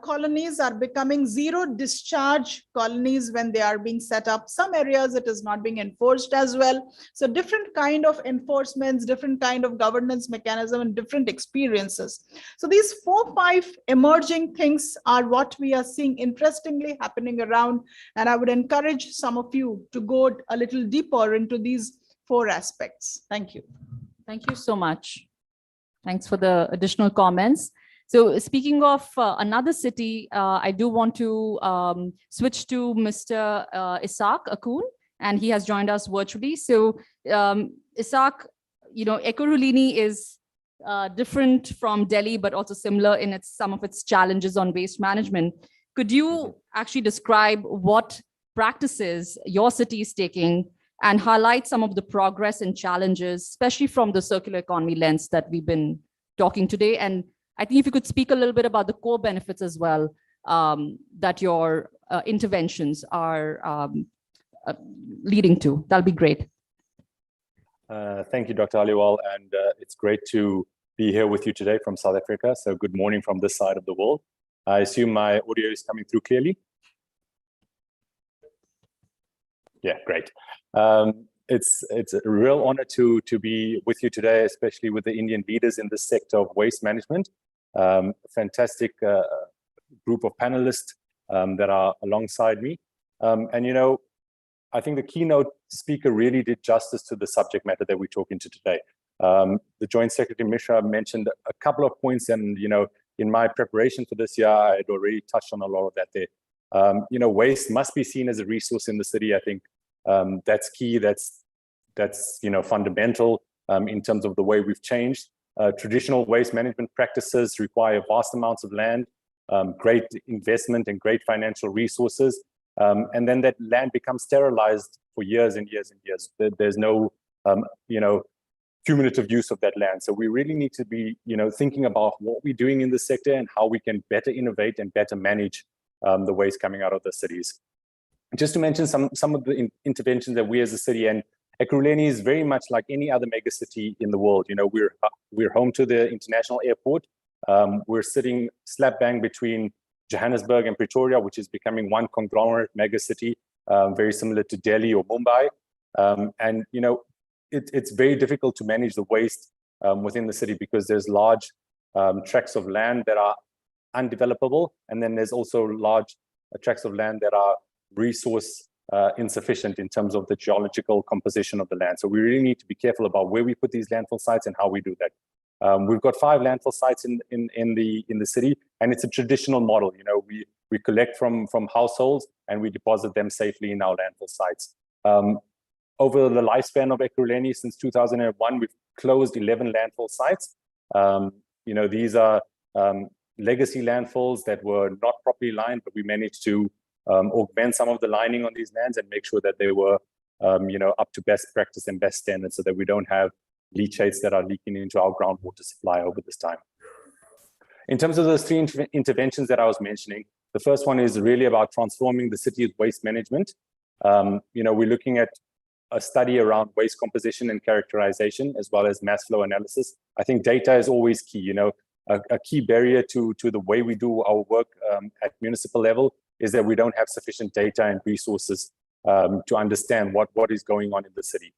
colonies are becoming zero discharge colonies when they are being set up. Some areas it is not being enforced as well. So different kind of enforcements, different kind of governance mechanism, and different experiences. So these 4-5 emerging things are what we are seeing interestingly happening around. And I would encourage some of you to go a little deeper into these 4 aspects. Thank you. Thank you so much. Thanks for the additional comments. So speaking of another city, I do want to switch to Mr. Ishaq Akun, and he has joined us virtually. So Ishaq, Ekurhuleni is different from Delhi, but also similar in some of its challenges on waste management. Could you actually describe what practices your city is taking and highlight some of the progress and challenges, especially from the circular economy lens that we've been talking today? And I think if you could speak a little bit about the core benefits as well that your interventions are leading to, that'll be great. Thank you, Dr. Ahluwalia, and it's great to be here with you today from South Africa. So good morning from this side of the world. I assume my audio is coming through clearly. Yeah, great. It's a real honor to be with you today, especially with the Indian leaders in this sector of waste management. Fantastic group of panelists that are alongside me. And I think the keynote speaker really did justice to the subject matter that we're talking to today. The Joint Secretary Mishra mentioned a couple of points, and in my preparation for this year, I had already touched on a lot of that there. Waste must be seen as a resource in the city. I think that's key. That's fundamental in terms of the way we've changed. Traditional waste management practices require vast amounts of land, great investment and great financial resources. And then that land becomes sterilized for years and years and years. There's no, cumulative use of that land. So we really need to be, thinking about what we're doing in this sector and how we can better innovate and better manage the waste coming out of the cities. Just to mention some of the interventions that we as a city, and Ekurhuleni is very much like any other megacity in the world. We're home to the international airport. We're sitting slap bang between Johannesburg and Pretoria, which is becoming one conglomerate megacity, very similar to Delhi or Mumbai. And it's very difficult to manage the waste within the city because there's large tracts of land that are undevelopable, and then there's also large tracts of land that are resource insufficient in terms of the geological composition of the land. So we really need to be careful about where we put these landfill sites and how we do that. We've got 5 landfill sites in the city, and it's a traditional model. We collect from households and we deposit them safely in our landfill sites. Over the lifespan of Ekurhuleni, since 2001, we've closed 11 landfill sites. These are legacy landfills that were not properly lined, but we managed to augment some of the lining on these lands and make sure that they were, up to best practice and best standards, so that we don't have leachates that are leaking into our groundwater supply over this time. In terms of those 3 interventions that I was mentioning, the first one is really about transforming the city's waste management. We're looking at a study around waste composition and characterization, as well as mass flow analysis. I think data is always key. You know, a key barrier to the way we do our work at municipal level is that we don't have sufficient data and resources to understand what is going on in the city.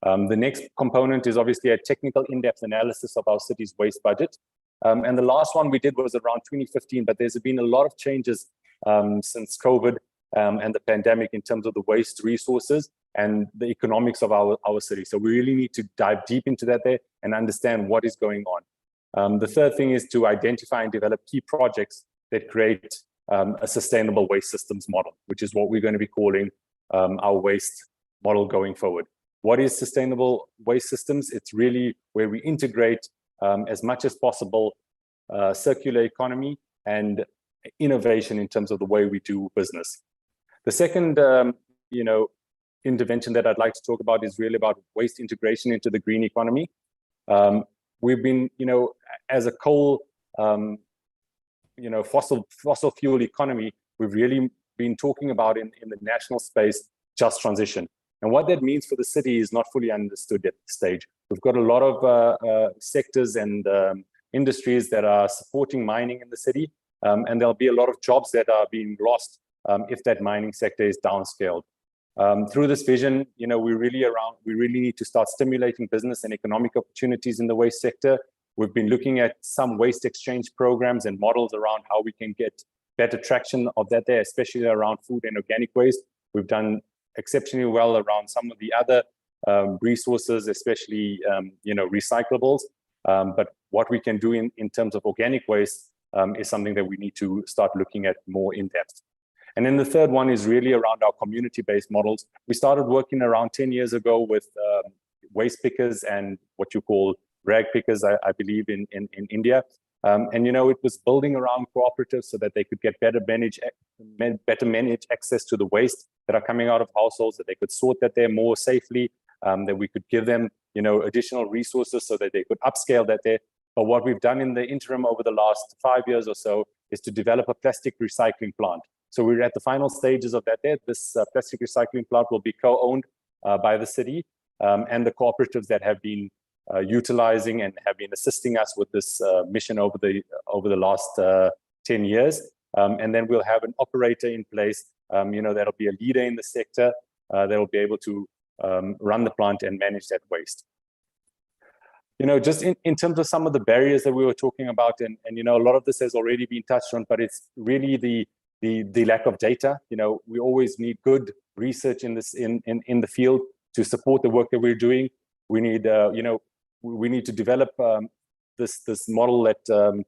The next component is obviously a technical in-depth analysis of our city's waste budget. And the last one we did was around 2015, but there's been a lot of changes since COVID and the pandemic in terms of the waste resources and the economics of our city. So we really need to dive deep into that there and understand what is going on. The third thing is to identify and develop key projects that create a sustainable waste systems model, which is what we're going to be calling our waste model going forward. What is sustainable waste systems? It's really where we integrate as much as possible circular economy and innovation in terms of the way we do business. The second, intervention that I'd like to talk about is really about waste integration into the green economy. We've been, as a coal, fossil fuel economy, we've really been talking about in the national space, just transition. And what that means for the city is not fully understood at this stage. We've got a lot of sectors and industries that are supporting mining in the city, and there'll be a lot of jobs that are being lost if that mining sector is downscaled. Through this vision, we really need to start stimulating business and economic opportunities in the waste sector. We've been looking at some waste exchange programs and models around how we can get better traction of that there, especially around food and organic waste. We've done exceptionally well around some of the other resources, especially recyclables. But what we can do in terms of organic waste is something that we need to start looking at more in depth. And then the third one is really around our community-based models. We started working around 10 years ago with waste pickers and what you call rag pickers, I believe, in India. And it was building around cooperatives so that they could get better manage access to the waste that are coming out of households, that they could sort that there more safely, that we could give them additional resources so that they could upscale that there. But what we've done in the interim over the last 5 years or so is to develop a plastic recycling plant. So we're at the final stages of that there. This plastic recycling plant will be co-owned by the city and the cooperatives that have been utilizing and have been assisting us with this mission over the last 10 years. And then we'll have an operator in place, that'll be a leader in the sector, that'll be able to run the plant and manage that waste. Just in terms of some of the barriers that we were talking about, and a lot of this has already been touched on, but it's really the lack of data. We always need good research in the field to support the work that we're doing. We need we need to develop this model that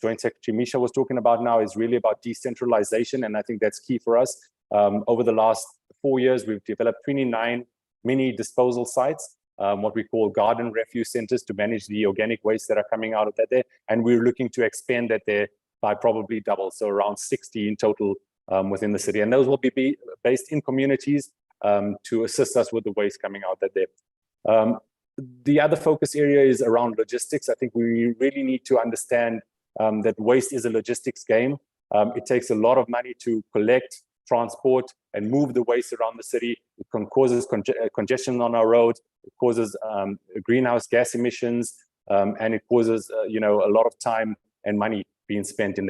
Joint Secretary Mishra was talking about now is really about decentralization, and I think that's key for us. Over the last 4 years, we've developed 29 mini disposal sites, what we call garden refuse centers, to manage the organic waste that are coming out of that there, and we're looking to expand that there by probably double, so around 60 in total within the city, and those will be based in communities to assist us with the waste coming out that there. The other focus area is around logistics. I think we really need to understand that waste is a logistics game. It takes a lot of money to collect, transport, and move the waste around the city. It causes congestion on our roads. It causes greenhouse gas emissions, and it causes a lot of time and money being spent in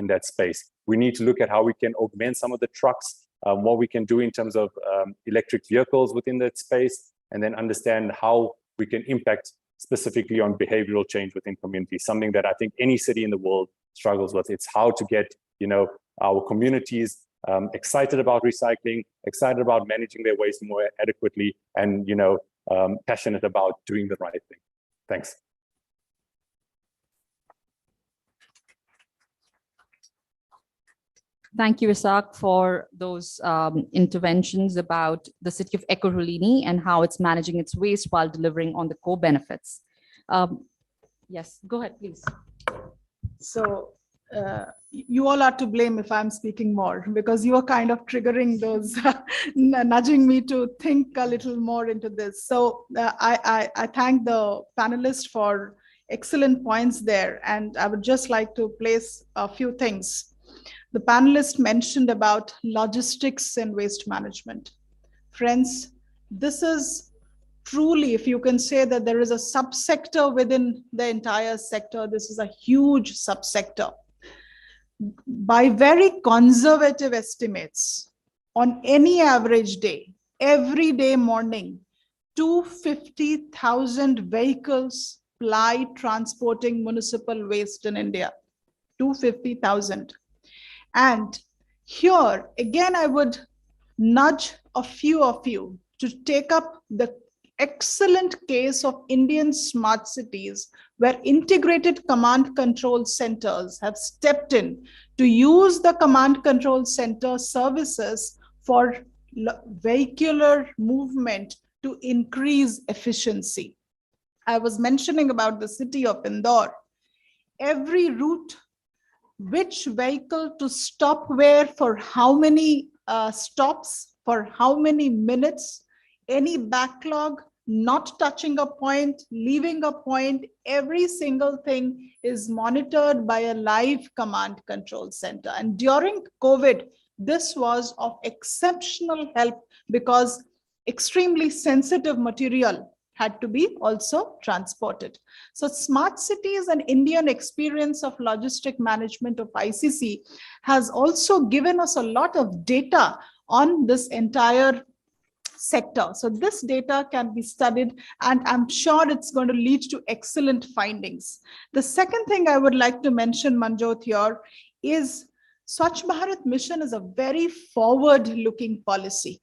that space. We need to look at how we can augment some of the trucks, what we can do in terms of electric vehicles within that space, and then understand how we can impact specifically on behavioral change within communities, something that I think any city in the world struggles with. It's how to get, our communities excited about recycling, excited about managing their waste more adequately, and, passionate about doing the right thing. Thanks. Thank you, Ishaq, for those interventions about the city of Ekurhuleni and how it's managing its waste while delivering on the core benefits. Yes, go ahead, please. So you all are to blame if I'm speaking more, because you are kind of triggering those, nudging me to think a little more into this. So I thank the panelists for excellent points there, and I would just like to place a few things. The panelist mentioned about logistics and waste management. Friends, This is truly, if you can say that there is a subsector within the entire sector, this is a huge subsector. By very conservative estimates, on any average day, every day morning, 250,000 vehicles ply transporting municipal waste in India. 250,000. And here, again, I would nudge a few of you to take up the excellent case of Indian smart cities, where integrated command control centers have stepped in to use the command control center services for vehicular movement to increase efficiency. I was mentioning about the city of Indore. Every route, which vehicle to stop where, for how many stops, for how many minutes, any backlog, not touching a point, leaving a point, every single thing is monitored by a live command control center. And during COVID, this was of exceptional help because extremely sensitive material had to be also transported. So smart cities and Indian experience of logistic management of ICC has also given us a lot of data on this entire sector. So this data can be studied, and I'm sure it's going to lead to excellent findings. The second thing I would like to mention, Manjyot, here is Swachh Bharat Mission is a very forward-looking policy.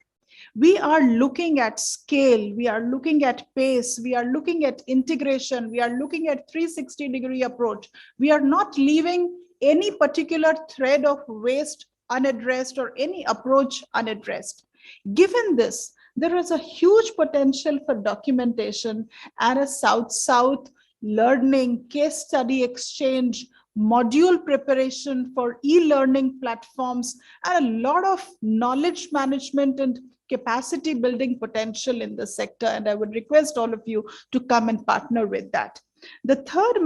We are looking at scale, we are looking at pace, we are looking at integration, we are looking at 360-degree approach. We are not leaving any particular thread of waste unaddressed or any approach unaddressed. Given this, there is a huge potential for documentation and a South-South learning, case study exchange, module preparation for e-learning platforms, and a lot of knowledge management and capacity building potential in the sector. And I would request all of you to come and partner with that. The third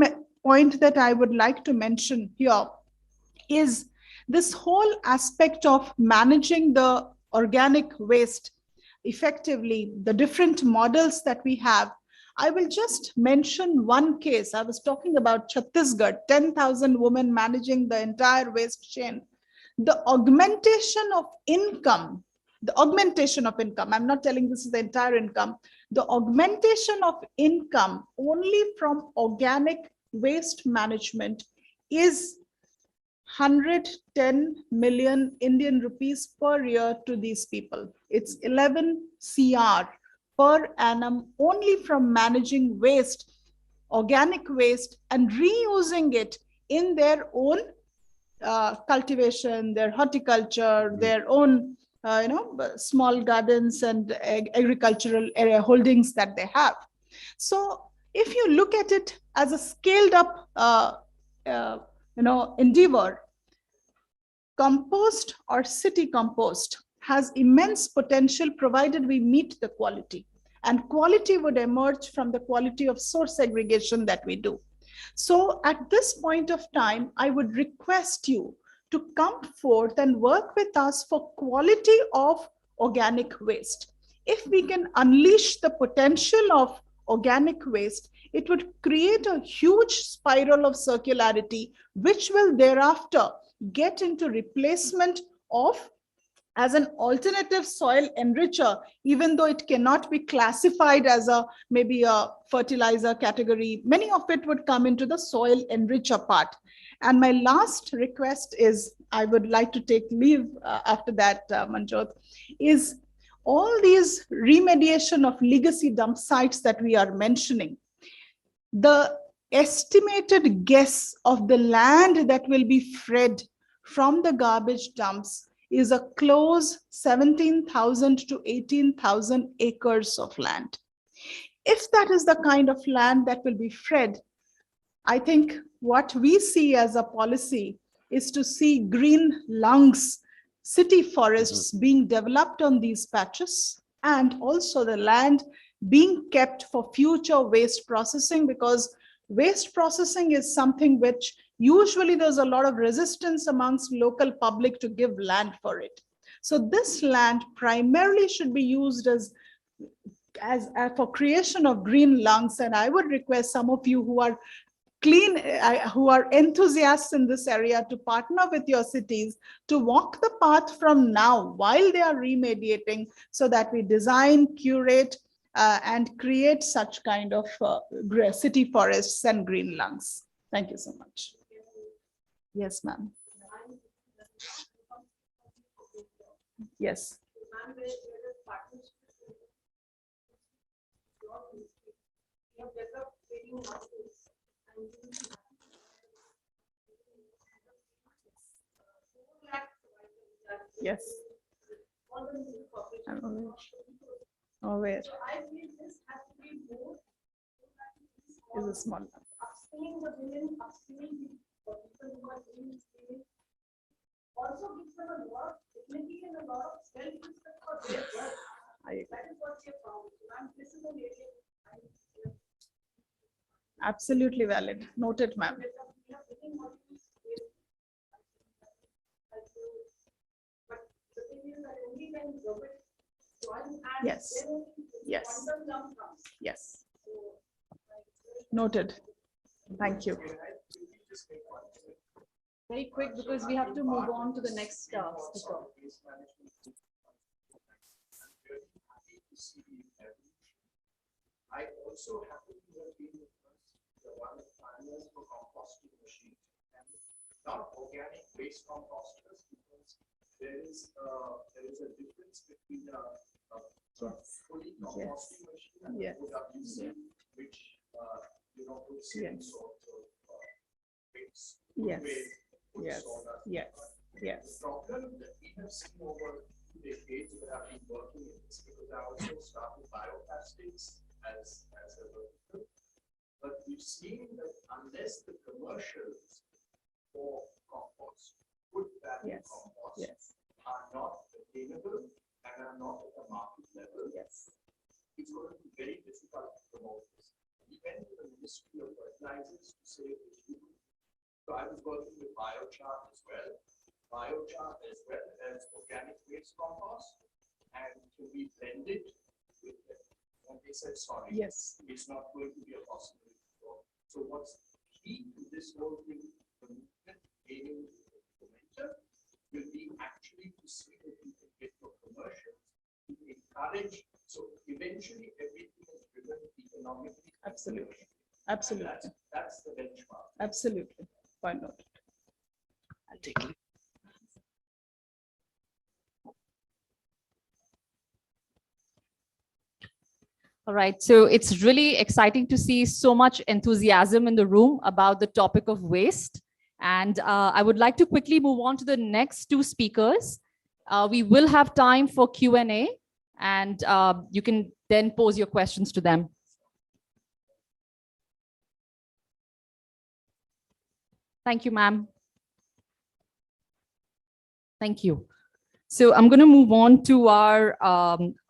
point that I would like to mention here is this whole aspect of managing the organic waste effectively, the different models that we have. I will just mention one case. I was talking about Chhattisgarh, 10,000 women managing the entire waste chain. The augmentation of income, I'm not telling this is the entire income, the augmentation of income only from organic waste management is 110 million Indian rupees per year to these people. It's 11 CR per annum only from managing waste, organic waste, and reusing it in their own cultivation, their horticulture, their own small gardens and agricultural area holdings that they have. So if you look at it as a scaled up endeavor, compost or city compost has immense potential provided we meet the quality, and quality would emerge from the quality of source segregation that we do. So at this point of time, I would request you to come forth and work with us for quality of organic waste. If we can unleash the potential of organic waste, it would create a huge spiral of circularity, which will thereafter get into replacement of as an alternative soil enricher, even though it cannot be classified as maybe a fertilizer category. Many of it would come into the soil enricher part. And my last request is, I would like to take leave after that, Manjyot, is all these remediation of legacy dump sites that we are mentioning. The estimated guess of the land that will be freed from the garbage dumps is a close 17,000 to 18,000 acres of land. If that is the kind of land that will be freed, I think what we see as a policy is to see green lungs, city forests being developed on these patches, and also the land being kept for future waste processing, because waste processing is something which usually there's a lot of resistance amongst local public to give land for it. So this land primarily should be used as as for creation of green lungs, and I would request some of you who are who are enthusiasts in this area to partner with your cities to walk the path from now while they are remediating, so that we design, curate, and create such kind of city forests and green lungs. Thank you so much. Yes, ma'am. Yes. Yes. I'm aware. Is a small number. Also gives them a lot of dignity and a lot of self-respect for their work. That is what we have found. Ma'am, this is an area. Absolutely valid. Noted, ma'am. Yes. Yes. Yes. Noted. Thank you. Very quick, because we have to move on to the next speaker. I also happen to have been one of the pioneers for composting machines, and not organic waste composters, because there is a difference between a fully composting machine and a OWC, which puts in sorts of waste. Yes. Yes. Yes. Yes. The problem that we have seen over decades that I've been working in this, because I also started bioplastics as a vertical, but we've seen that unless the commercials for compost, good value compost, are not attainable and are not at the market level, it's going to be very difficult to promote this. We went to the Ministry of Fertilizers to say that so I was working with biochar as well. Biochar as well as organic waste compost, and to be blended with them. And they said, sorry, it's not going to be a possibility. So what's key to this whole thing, the movement aiming momentum, will be actually to see that you can get your commercials to encourage. So eventually everything is driven economically. Absolutely. Absolutely. That's the benchmark. Absolutely. Why not? I'll take it. All right, so it's really exciting to see so much enthusiasm in the room about the topic of waste. And I would like to quickly move on to the next two speakers. We will have time for Q&A, and you can then pose your questions to them. Thank you, ma'am. Thank you. So I'm going to move on to our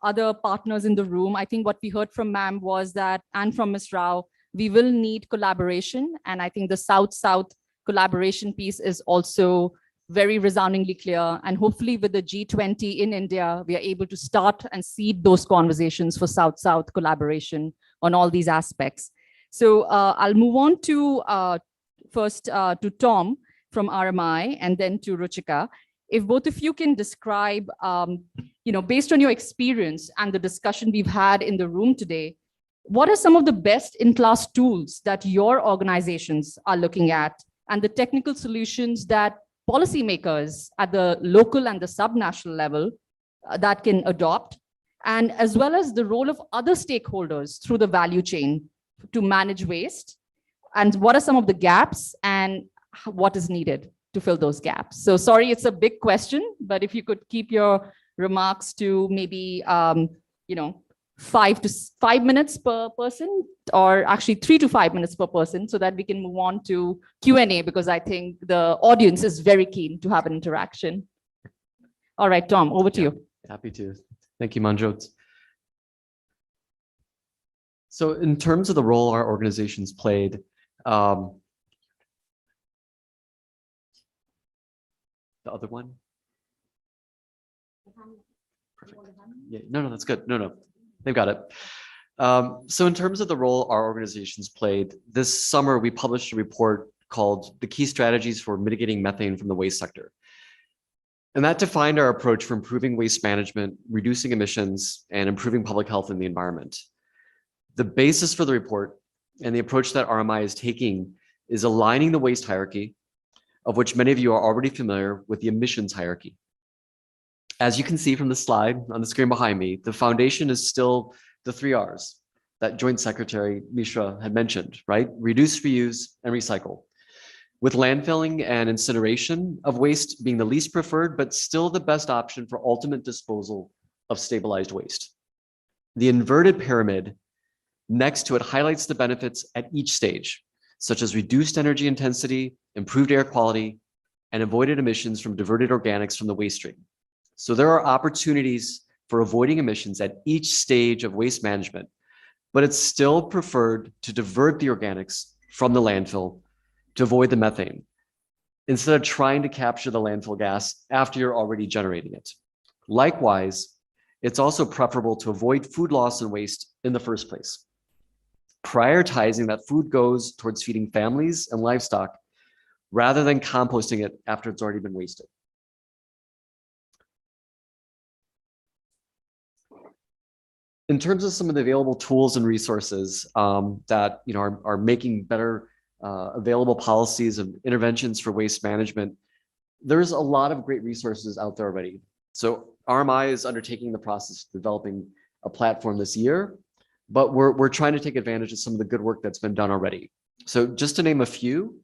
other partners in the room. I think what we heard from ma'am was that, and from Ms. Rao, we will need collaboration. And I think the South-South collaboration piece is also very resoundingly clear. And hopefully with the G20 in India, we are able to start and seed those conversations for South-South collaboration on all these aspects. So I'll move on to first to Tom from RMI, and then to Ruchika. If both of you can describe, based on your experience and the discussion we've had in the room today, what are some of the best in-class tools that your organizations are looking at, and the technical solutions that policymakers at the local and the subnational level that can adopt, and as well as the role of other stakeholders through the value chain to manage waste, and what are some of the gaps and what is needed to fill those gaps? So sorry, it's a big question, but if you could keep your remarks to maybe, 5 minutes per person, or actually 3 to 5 minutes per person, so that we can move on to Q&A, because I think the audience is very keen to have an interaction. All right, Tom, over to you. Happy to. Thank you, Manjyot. So in terms of the role our organizations played, the other one? Perfect. Yeah, no, that's good. No. they've got it. So in terms of the role our organizations played, this summer we published a report called The Key Strategies for Mitigating Methane from the Waste Sector. And that defined our approach for improving waste management, reducing emissions, and improving public health in the environment. The basis for the report and the approach that RMI is taking is aligning the waste hierarchy, of which many of you are already familiar with, the emissions hierarchy. As you can see from the slide on the screen behind me, the foundation is still the 3 R's that Joint Secretary Mishra had mentioned, right? Reduce, reuse, and recycle. With landfilling and incineration of waste being the least preferred, but still the best option for ultimate disposal of stabilized waste. The inverted pyramid next to it highlights the benefits at each stage, such as reduced energy intensity, improved air quality, and avoided emissions from diverted organics from the waste stream. So there are opportunities for avoiding emissions at each stage of waste management, but it's still preferred to divert the organics from the landfill to avoid the methane, instead of trying to capture the landfill gas after you're already generating it. Likewise, it's also preferable to avoid food loss and waste in the first place, prioritizing that food goes towards feeding families and livestock rather than composting it after it's already been wasted. In terms of some of the available tools and resources that are making better available policies and interventions for waste management, there's a lot of great resources out there already. So RMI is undertaking the process of developing a platform this year, but we're trying to take advantage of some of the good work that's been done already. So just to name a few,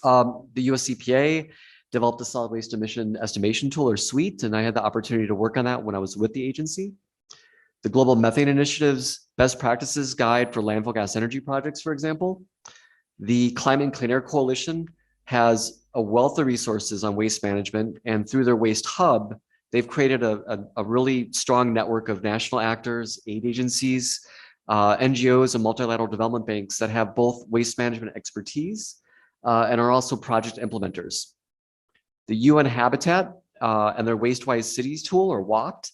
the US EPA developed a solid waste emission estimation tool, or SWEET, and I had the opportunity to work on that when I was with the agency. The Global Methane Initiative's Best Practices Guide for Landfill Gas Energy Projects, for example. The Climate and Clean Air Coalition has a wealth of resources on waste management, and through their Waste Hub, they've created a really strong network of national actors, aid agencies, NGOs, and multilateral development banks that have both waste management expertise and are also project implementers. The UN Habitat and their WasteWise Cities tool, or WACT,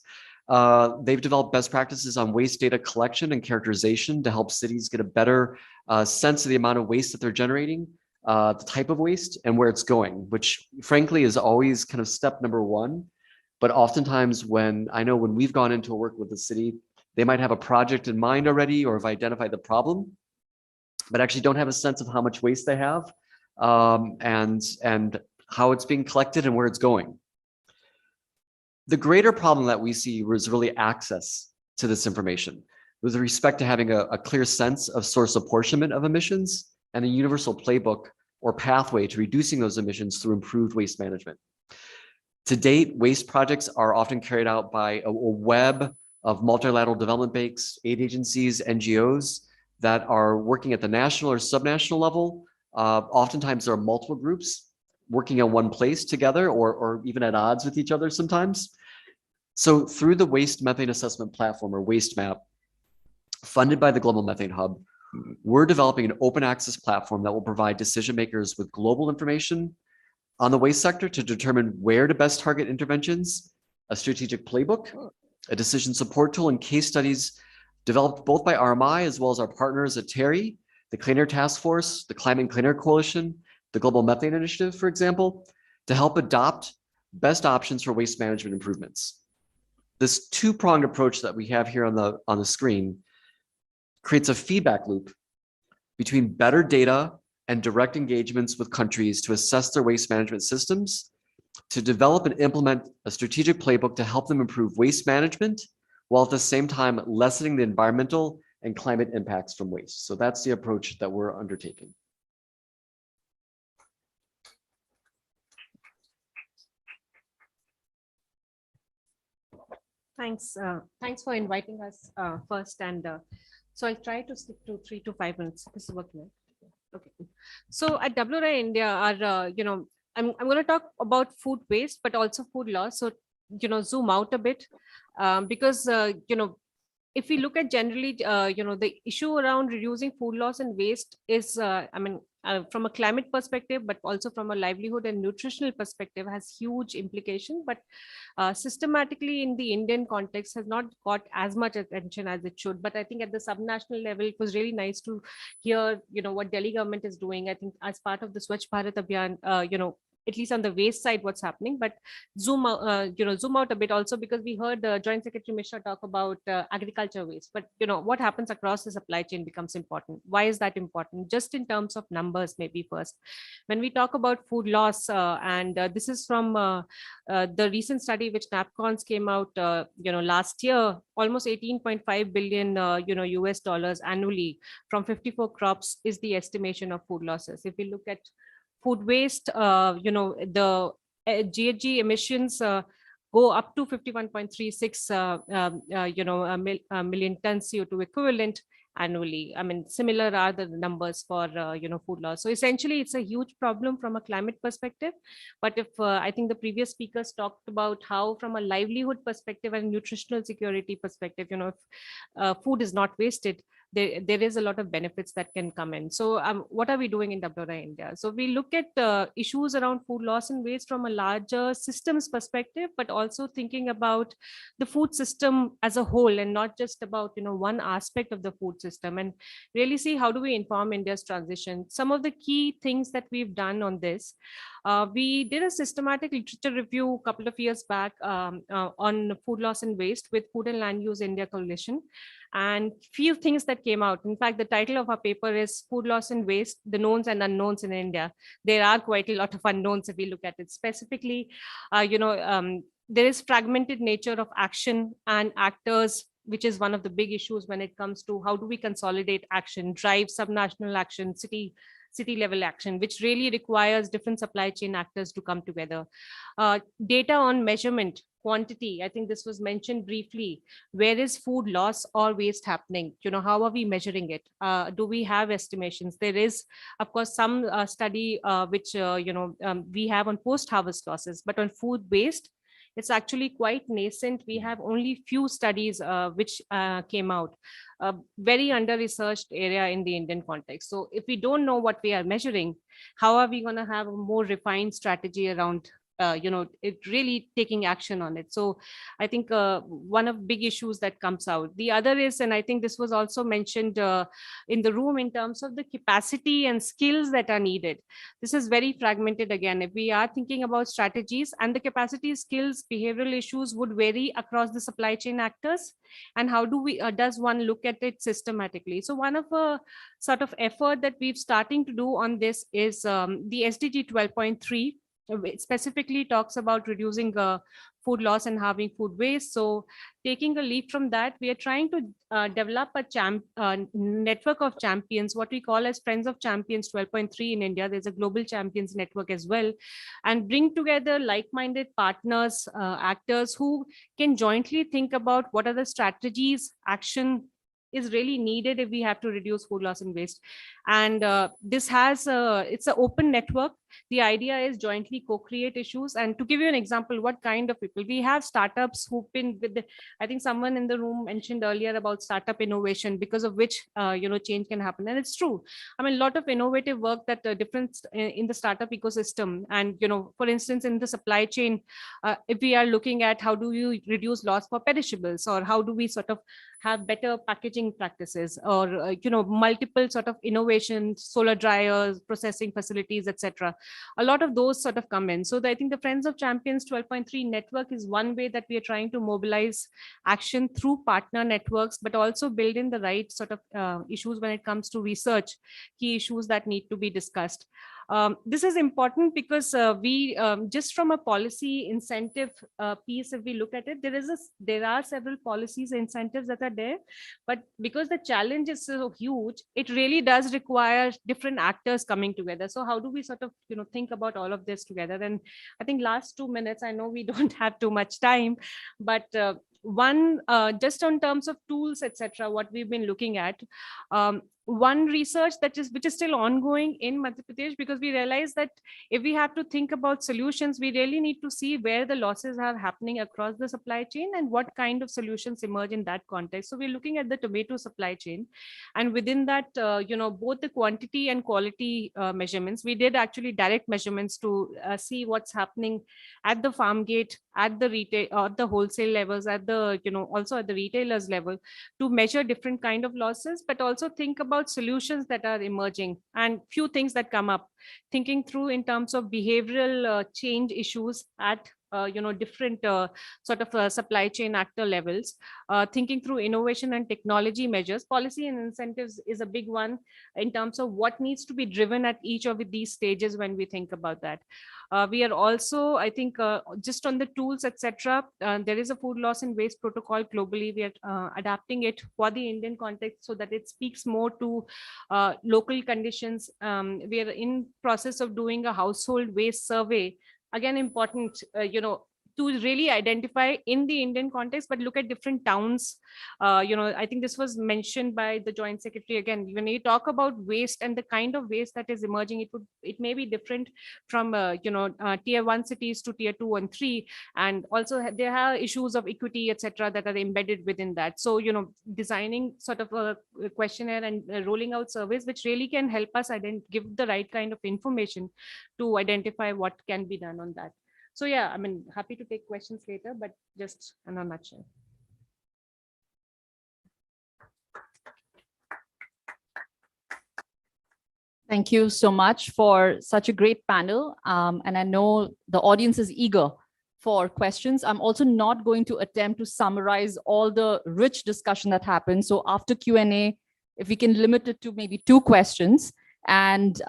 they've developed best practices on waste data collection and characterization to help cities get a better sense of the amount of waste that they're generating, the type of waste, and where it's going, which frankly is always kind of step number one. But oftentimes when we've gone into a work with the city, they might have a project in mind already or have identified the problem, but actually don't have a sense of how much waste they have and how it's being collected and where it's going. The greater problem that we see is really access to this information with respect to having a clear sense of source apportionment of emissions and a universal playbook or pathway to reducing those emissions through improved waste management. To date, waste projects are often carried out by a web of multilateral development banks, aid agencies, NGOs that are working at the national or subnational level. Oftentimes there are multiple groups working in one place together or even at odds with each other sometimes. So through the Waste Methane Assessment Platform, or Waste Map, funded by the Global Methane Hub, we're developing an open access platform that will provide decision makers with global information on the waste sector to determine where to best target interventions, a strategic playbook, a decision support tool, and case studies developed both by RMI as well as our partners at TERI, the Clean Air Task Force, the Climate and Clean Air Coalition, the Global Methane Initiative, for example, to help adopt best options for waste management improvements. This two-pronged approach that we have here on the screen creates a feedback loop between better data and direct engagements with countries to assess their waste management systems, to develop and implement a strategic playbook to help them improve waste management, while at the same time lessening the environmental and climate impacts from waste. So that's the approach that we're undertaking. Thanks for inviting us first. And so I'll try to stick to 3 to 5 minutes. This is working. Okay. So at WRI India, our, I'm going to talk about food waste, but also food loss. So, zoom out a bit because, if we look at generally, the issue around reducing food loss and waste is, I'm from a climate perspective, but also from a livelihood and nutritional perspective has huge implication, but systematically in the Indian context has not got as much attention as it should. But I think at the subnational level, it was really nice to hear, what Delhi government is doing. I think as part of the Swachh Bharat Abhiyan, at least on the waste side, what's happening, but zoom out a bit also, because we heard Joint Secretary Mishra talk about agriculture waste, but what happens across the supply chain becomes important. Why is that important? Just in terms of numbers, maybe first, when we talk about food loss, and this is from the recent study which NAPCONS came out, last year, almost 18.5 billion, US dollars annually from 54 crops is the estimation of food losses. If we look at food waste, the GHG emissions go up to 51.36 million tons CO2 equivalent annually. I mean, similar are the numbers for food loss. So essentially, it's a huge problem from a climate perspective. But if I think the previous speakers talked about how, from a livelihood perspective and nutritional security perspective, if food is not wasted, there is a lot of benefits that can come in. So what are we doing in WRI India? So we look at issues around food loss and waste from a larger systems perspective, but also thinking about the food system as a whole, and not just about one aspect of the food system, and really see how do we inform India's transition. Some of the key things that we've done on this, we did a systematic literature review a couple of years back on food loss and waste with Food and Land Use India Coalition, and few things that came out. In fact, the title of our paper is Food Loss and Waste, the Knowns and Unknowns in India. There are quite a lot of unknowns if we look at it. Specifically, there is fragmented nature of action and actors, which is one of the big issues when it comes to how do we consolidate action, drive subnational action, city level action, which really requires different supply chain actors to come together. Data on measurement, quantity, I think this was mentioned briefly. Where is food loss or waste happening? How are we measuring it? Do we have estimations? There is, of course, some study which we have on post-harvest losses, but on food waste, it's actually quite nascent. We have only few studies which came out. Very under-researched area in the Indian context. So if we don't know what we are measuring, how are we going to have a more refined strategy around it really taking action on it? So I think one of big issues that comes out. The other is, and I think this was also mentioned in the room, in terms of the capacity and skills that are needed. This is very fragmented again. If we are thinking about strategies, and the capacity, skills, behavioral issues would vary across the supply chain actors, and how do we does one look at it systematically? So one of a sort of effort that we've starting to do on this is the SDG 12.3. It specifically talks about reducing food loss and halving food waste. So taking a leap from that, we are trying to develop a network of champions, what we call as Friends of Champions 12.3 in India. There's a global champions network as well, and bring together like-minded partners, actors who can jointly think about what are the strategies, action is really needed if we have to reduce food loss and waste. And this has it's an open network. The idea is jointly co-create issues. And to give you an example, what kind of people we have, startups who've been with I think someone in the room mentioned earlier about startup innovation, because of which change can happen. And it's true. I mean, a lot of innovative work that different in the startup ecosystem. And for instance, in the supply chain, if we are looking at how do you reduce loss for perishables, or how do we sort of have better packaging practices, or multiple sort of innovations, solar dryers, processing facilities, etc. A lot of those sort of come in. So I think the Friends of Champions 12.3 network is one way that we are trying to mobilize action through partner networks, but also build in the right sort of issues when it comes to research, key issues that need to be discussed. This is important because we just from a policy incentive piece, if we look at it, there are several policies and incentives that are there, but because the challenge is so huge, it really does require different actors coming together. So how do we sort of think about all of this together? And I think last 2 minutes, I know we don't have too much time, but one just on terms of tools, etc., what we've been looking at, one research which is still ongoing in Madhya Pradesh, because we realize that if we have to think about solutions, we really need to see where the losses are happening across the supply chain and what kind of solutions emerge in that context. So we're looking at the tomato supply chain, and within that, both the quantity and quality measurements. We did actually direct measurements to see what's happening at the farm gate, at the retail, or the wholesale levels, at the also at the retailers level, to measure different kind of losses, but also think about solutions that are emerging and few things that come up, thinking through in terms of behavioral change issues at different sort of supply chain actor levels, thinking through innovation and technology measures. Policy and incentives is a big one in terms of what needs to be driven at each of these stages when we think about that. We are also, I think, just on the tools, etc. There is a food loss and waste protocol globally. We are adapting it for the Indian context so that it speaks more to local conditions. We are in process of doing a household waste survey. Again, important, to really identify in the Indian context, but look at different towns. I think this was mentioned by the Joint Secretary. Again, when you talk about waste and the kind of waste that is emerging, it may be different from tier 1 cities to tier 2 and 3, and also there are issues of equity, etc., that are embedded within that. So designing sort of a questionnaire and rolling out surveys which really can help us give the right kind of information to identify what can be done on that. So yeah, happy to take questions later, but just in a nutshell. Thank you so much for such a great panel. And I know the audience is eager for questions. I'm also not going to attempt to summarize all the rich discussion that happened. So after Q&A, if we can limit it to maybe 2 questions, and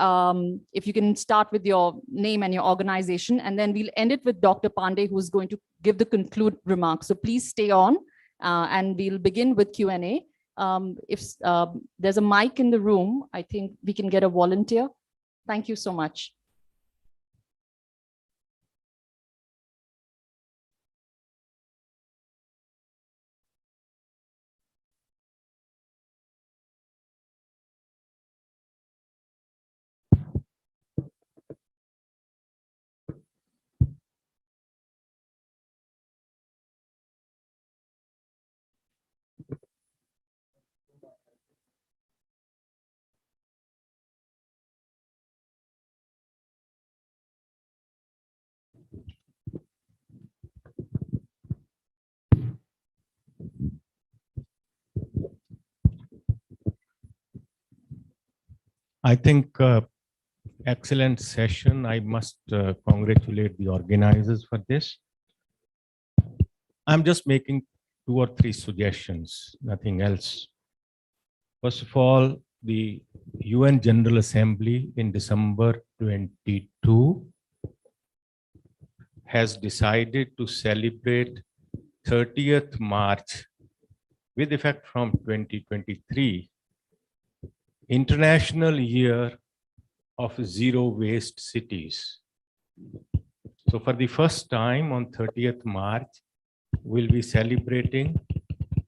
if you can start with your name and your organization, and then we'll end it with Dr. Pandey, who's going to give the conclude remarks. So please stay on, and we'll begin with Q&A. If there's a mic in the room, I think we can get a volunteer. Thank you so much. I think excellent session. I must congratulate the organizers for this. I'm just making 2 or 3 suggestions, nothing else. First of all, the UN General Assembly in December 22 has decided to celebrate 30th March with effect from 2023, International Year of Zero Waste Cities. So for the first time on 30th March, we'll be celebrating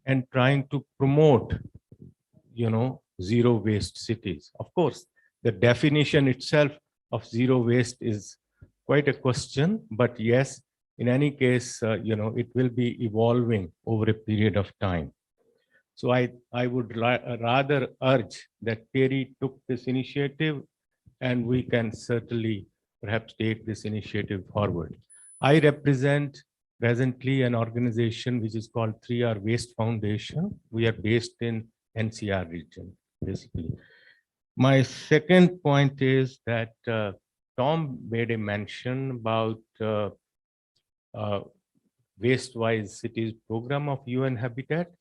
and trying to promote, zero waste cities. Of course, the definition itself of zero waste is quite a question, but yes, in any case, it will be evolving over a period of time. So I would rather urge that TERI took this initiative, and we can certainly perhaps take this initiative forward. I represent presently an organization which is called 3R Waste Foundation. We are based in NCR region, basically. My second point is that Tom made a mention about Waste-Wise Cities program of UN Habitat.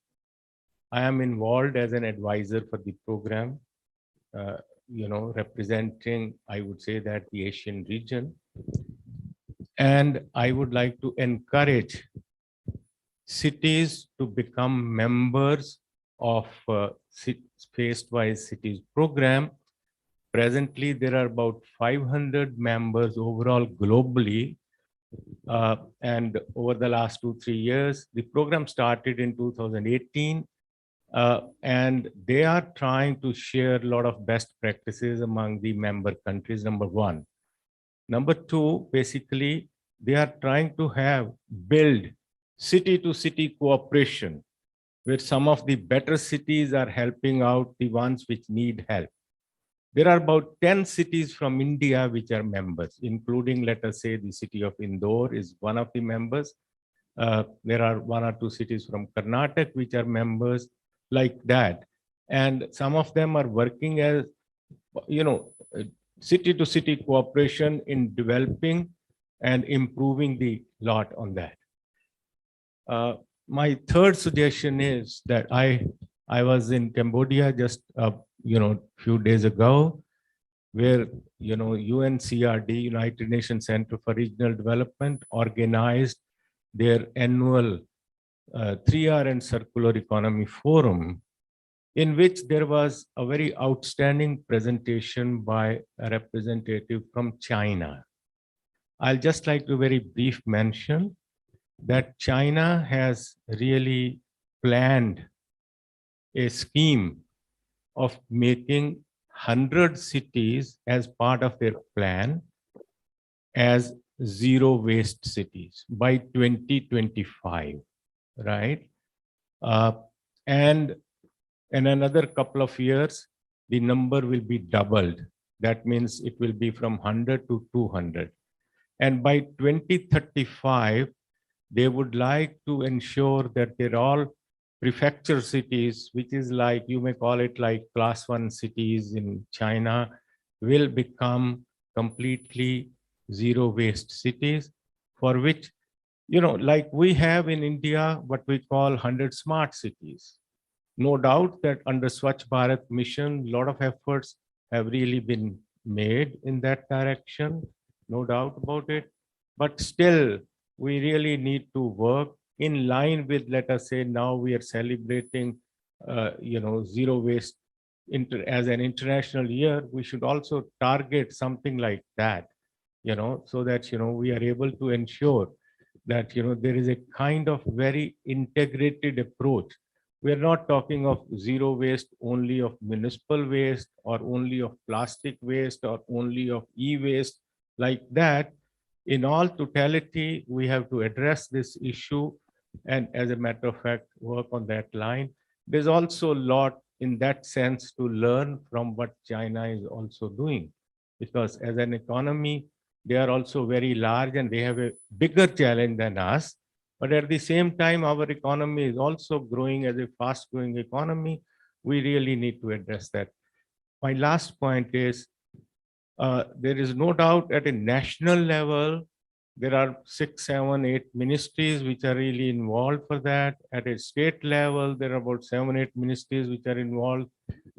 I am involved as an advisor for the program, representing, I would say, that the Asian region. And I would like to encourage cities to become members of Waste-Wise Cities program. Presently, there are about 500 members overall globally. And over the last 2-3 years, the program started in 2018. And they are trying to share a lot of best practices among the member countries, number one. Number two, basically, they are trying to build city-to-city cooperation, where some of the better cities are helping out the ones which need help. There are about 10 cities from India which are members, including, let us say, the city of Indore is one of the members. There are 1 or 2 cities from Karnataka which are members, like that. And some of them are working as, city-to-city cooperation in developing and improving the lot on that. My third suggestion is that I was in Cambodia just few days ago, where UNCRD, United Nations Center for Regional Development, organized their annual 3R and Circular Economy Forum, in which there was a very outstanding presentation by a representative from China. I'll just like to very brief mention that China has really planned a scheme of making 100 cities as part of their plan as zero waste cities by 2025, right? And in another couple of years, the number will be doubled. That means it will be from 100 to 200. And by 2035, they would like to ensure that they're all prefecture cities, which is like, you may call it like class 1 cities in China, will become completely zero waste cities, for which, like we have in India, what we call 100 smart cities. No doubt that under Swachh Bharat Mission, a lot of efforts have really been made in that direction, no doubt about it. But still, we really need to work in line with, let us say, now we are celebrating, zero waste as an international year. We should also target something like that, so that, we are able to ensure that, there is a kind of very integrated approach. We are not talking of zero waste only of municipal waste or only of plastic waste or only of e-waste like that. In all totality, we have to address this issue and, as a matter of fact, work on that line. There's also a lot in that sense to learn from what China is also doing, because as an economy, they are also very large and they have a bigger challenge than us. But at the same time, our economy is also growing as a fast-growing economy. We really need to address that. My last point is, there is no doubt at a national level, there are 6, 7, 8 ministries which are really involved for that. At a state level, there are about 7, 8 ministries which are involved.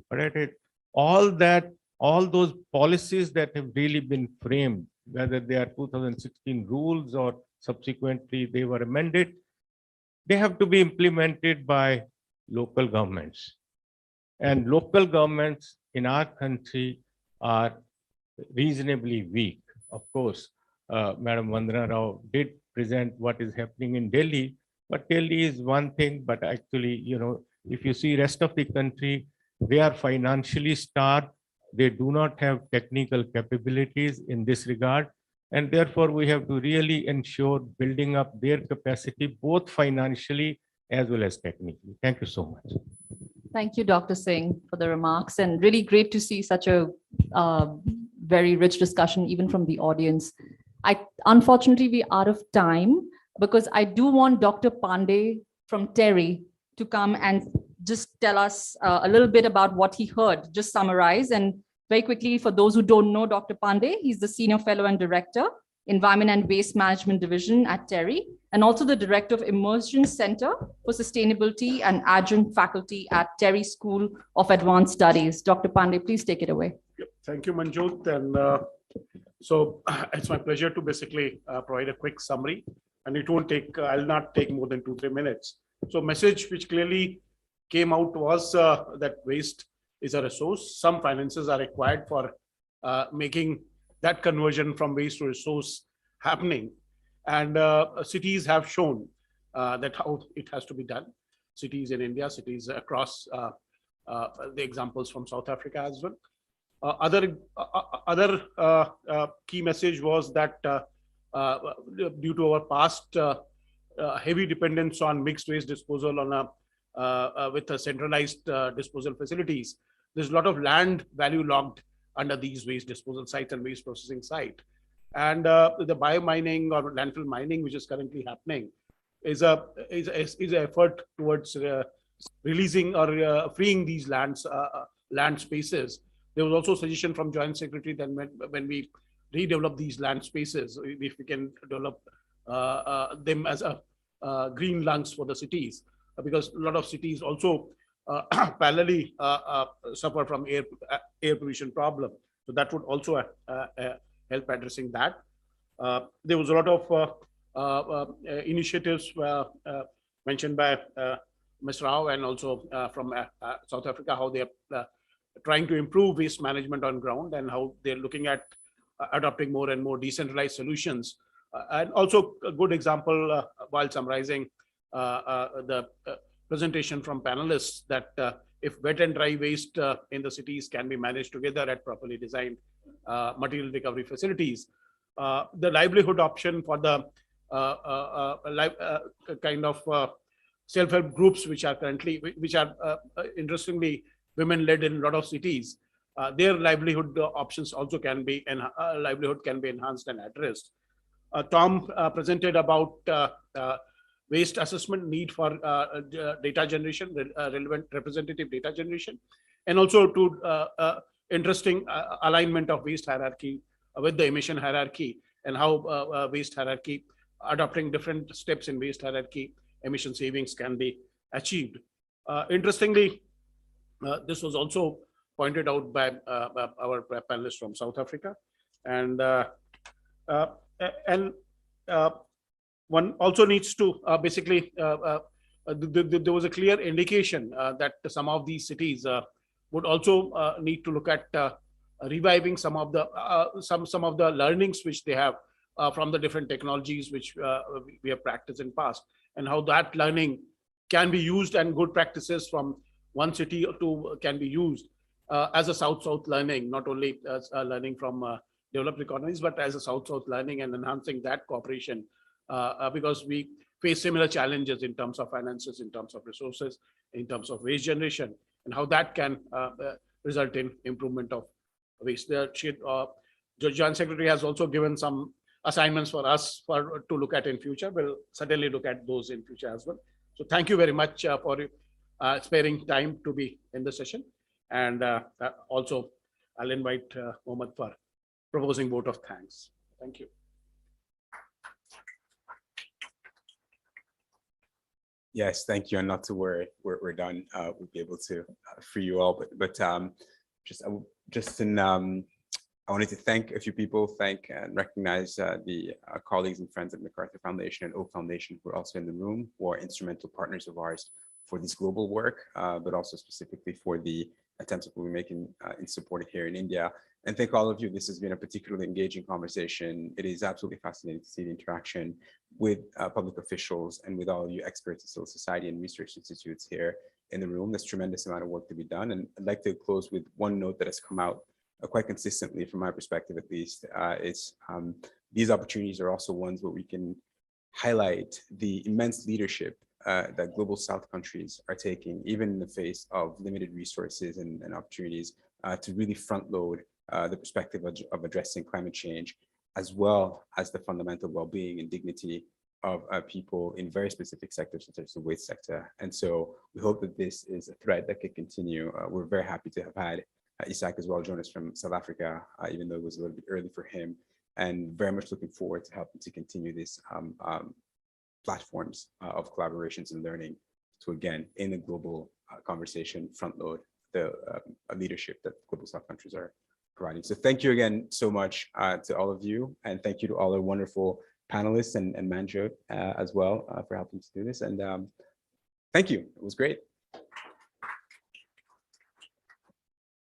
But at all those policies that have really been framed, whether they are 2016 rules or subsequently they were amended, they have to be implemented by local governments. And local governments in our country are reasonably weak. Of course, Madam Vandana Rao did present what is happening in Delhi, but Delhi is one thing, but actually, if you see rest of the country, they are financially starved. They do not have technical capabilities in this regard. And therefore, we have to really ensure building up their capacity, both financially as well as technically. Thank you so much. Thank you, Dr. Singh, for the remarks, and really great to see such a very rich discussion, even from the audience. Unfortunately, we're out of time, because I do want Dr. Pandey from TERI to come and just tell us a little bit about what he heard, just summarize. And very quickly, for those who don't know Dr. Pandey, he's the Senior Fellow and Director, Environment and Waste Management Division at TERI, and also the Director of Immersion Center for Sustainability and Adjunct Faculty at TERI School of Advanced Studies. Dr. Pandey, please take it away. Yep. Thank you, Manjyot. And so it's my pleasure to basically provide a quick summary, and it won't take, I'll not take more than 2-3 minutes. So message which clearly came out was that waste is a resource. Some finances are required for making that conversion from waste to resource happening. And cities have shown that how it has to be done. cities in India, cities across the examples from South Africa as well. Other key message was that due to our past heavy dependence on mixed waste disposal on with a centralized disposal facilities, there's a lot of land value locked under these waste disposal sites and waste processing site. And the bio-mining or landfill mining, which is currently happening, is an effort towards releasing or freeing these land spaces. There was also a suggestion from Joint Secretary that when we redevelop these land spaces, if we can develop them as a green lungs for the cities, because a lot of cities also parallelly suffer from air pollution problem. So that would also help addressing that. There was a lot of initiatives mentioned by Ms. Rao and also from South Africa, how they are trying to improve waste management on ground and how they're looking at adopting more and more decentralized solutions. And also a good example while summarizing the presentation from panelists that if wet and dry waste in the cities can be managed together at properly designed material recovery facilities, the livelihood option for the kind of self-help groups which are currently, interestingly women-led in a lot of cities, their livelihood options also can be, and livelihood can be enhanced and addressed. Tom presented about waste assessment need for data generation, relevant representative data generation, and also to interesting alignment of waste hierarchy with the emission hierarchy, and how waste hierarchy, adopting different steps in waste hierarchy, emission savings can be achieved. Interestingly, this was also pointed out by our panelists from South Africa, and one also needs to basically, there was a clear indication that some of these cities would also need to look at reviving some of the learnings which they have from the different technologies which we have practiced in past, and how that learning can be used, and good practices from one city to can be used as a South-South learning, not only as learning from developed economies, but as a South-South learning and enhancing that cooperation, because we face similar challenges in terms of finances, in terms of resources, in terms of waste generation, and how that can result in improvement of waste. The Joint Secretary has also given some assignments for us to look at in future. We'll certainly look at those in future as well. So thank you very much for sparing time to be in the session. And also I'll invite Mohammed for proposing vote of thanks. Thank you. Yes, thank you, and not to worry, we're done. We'll be able to free you all, but I wanted to thank a few people, thank and recognize the colleagues and friends at MacArthur Foundation and Oak Foundation who are also in the room, who are instrumental partners of ours for this global work, but also specifically for the attempts that we're making in supporting here in India. And thank all of you. This has been a particularly engaging conversation. It is absolutely fascinating to see the interaction with public officials and with all of you experts in civil society and research institutes here in the room. There's a tremendous amount of work to be done. And I'd like to close with one note that has come out quite consistently from my perspective, at least. These opportunities are also ones where we can highlight the immense leadership that global South countries are taking, even in the face of limited resources and opportunities, to really front load the perspective of addressing climate change, as well as the fundamental well-being and dignity of people in very specific sectors, such as the waste sector. And so we hope that this is a thread that can continue. We're very happy to have had Isaac as well join us from South Africa, even though it was a little bit early for him, and very much looking forward to helping to continue this platforms of collaborations and learning to, again, in the global conversation, front load the leadership that global South countries are providing. So thank you again so much to all of you, and thank you to all our wonderful panelists and Manjyot as well for helping to do this. And thank you, it was great.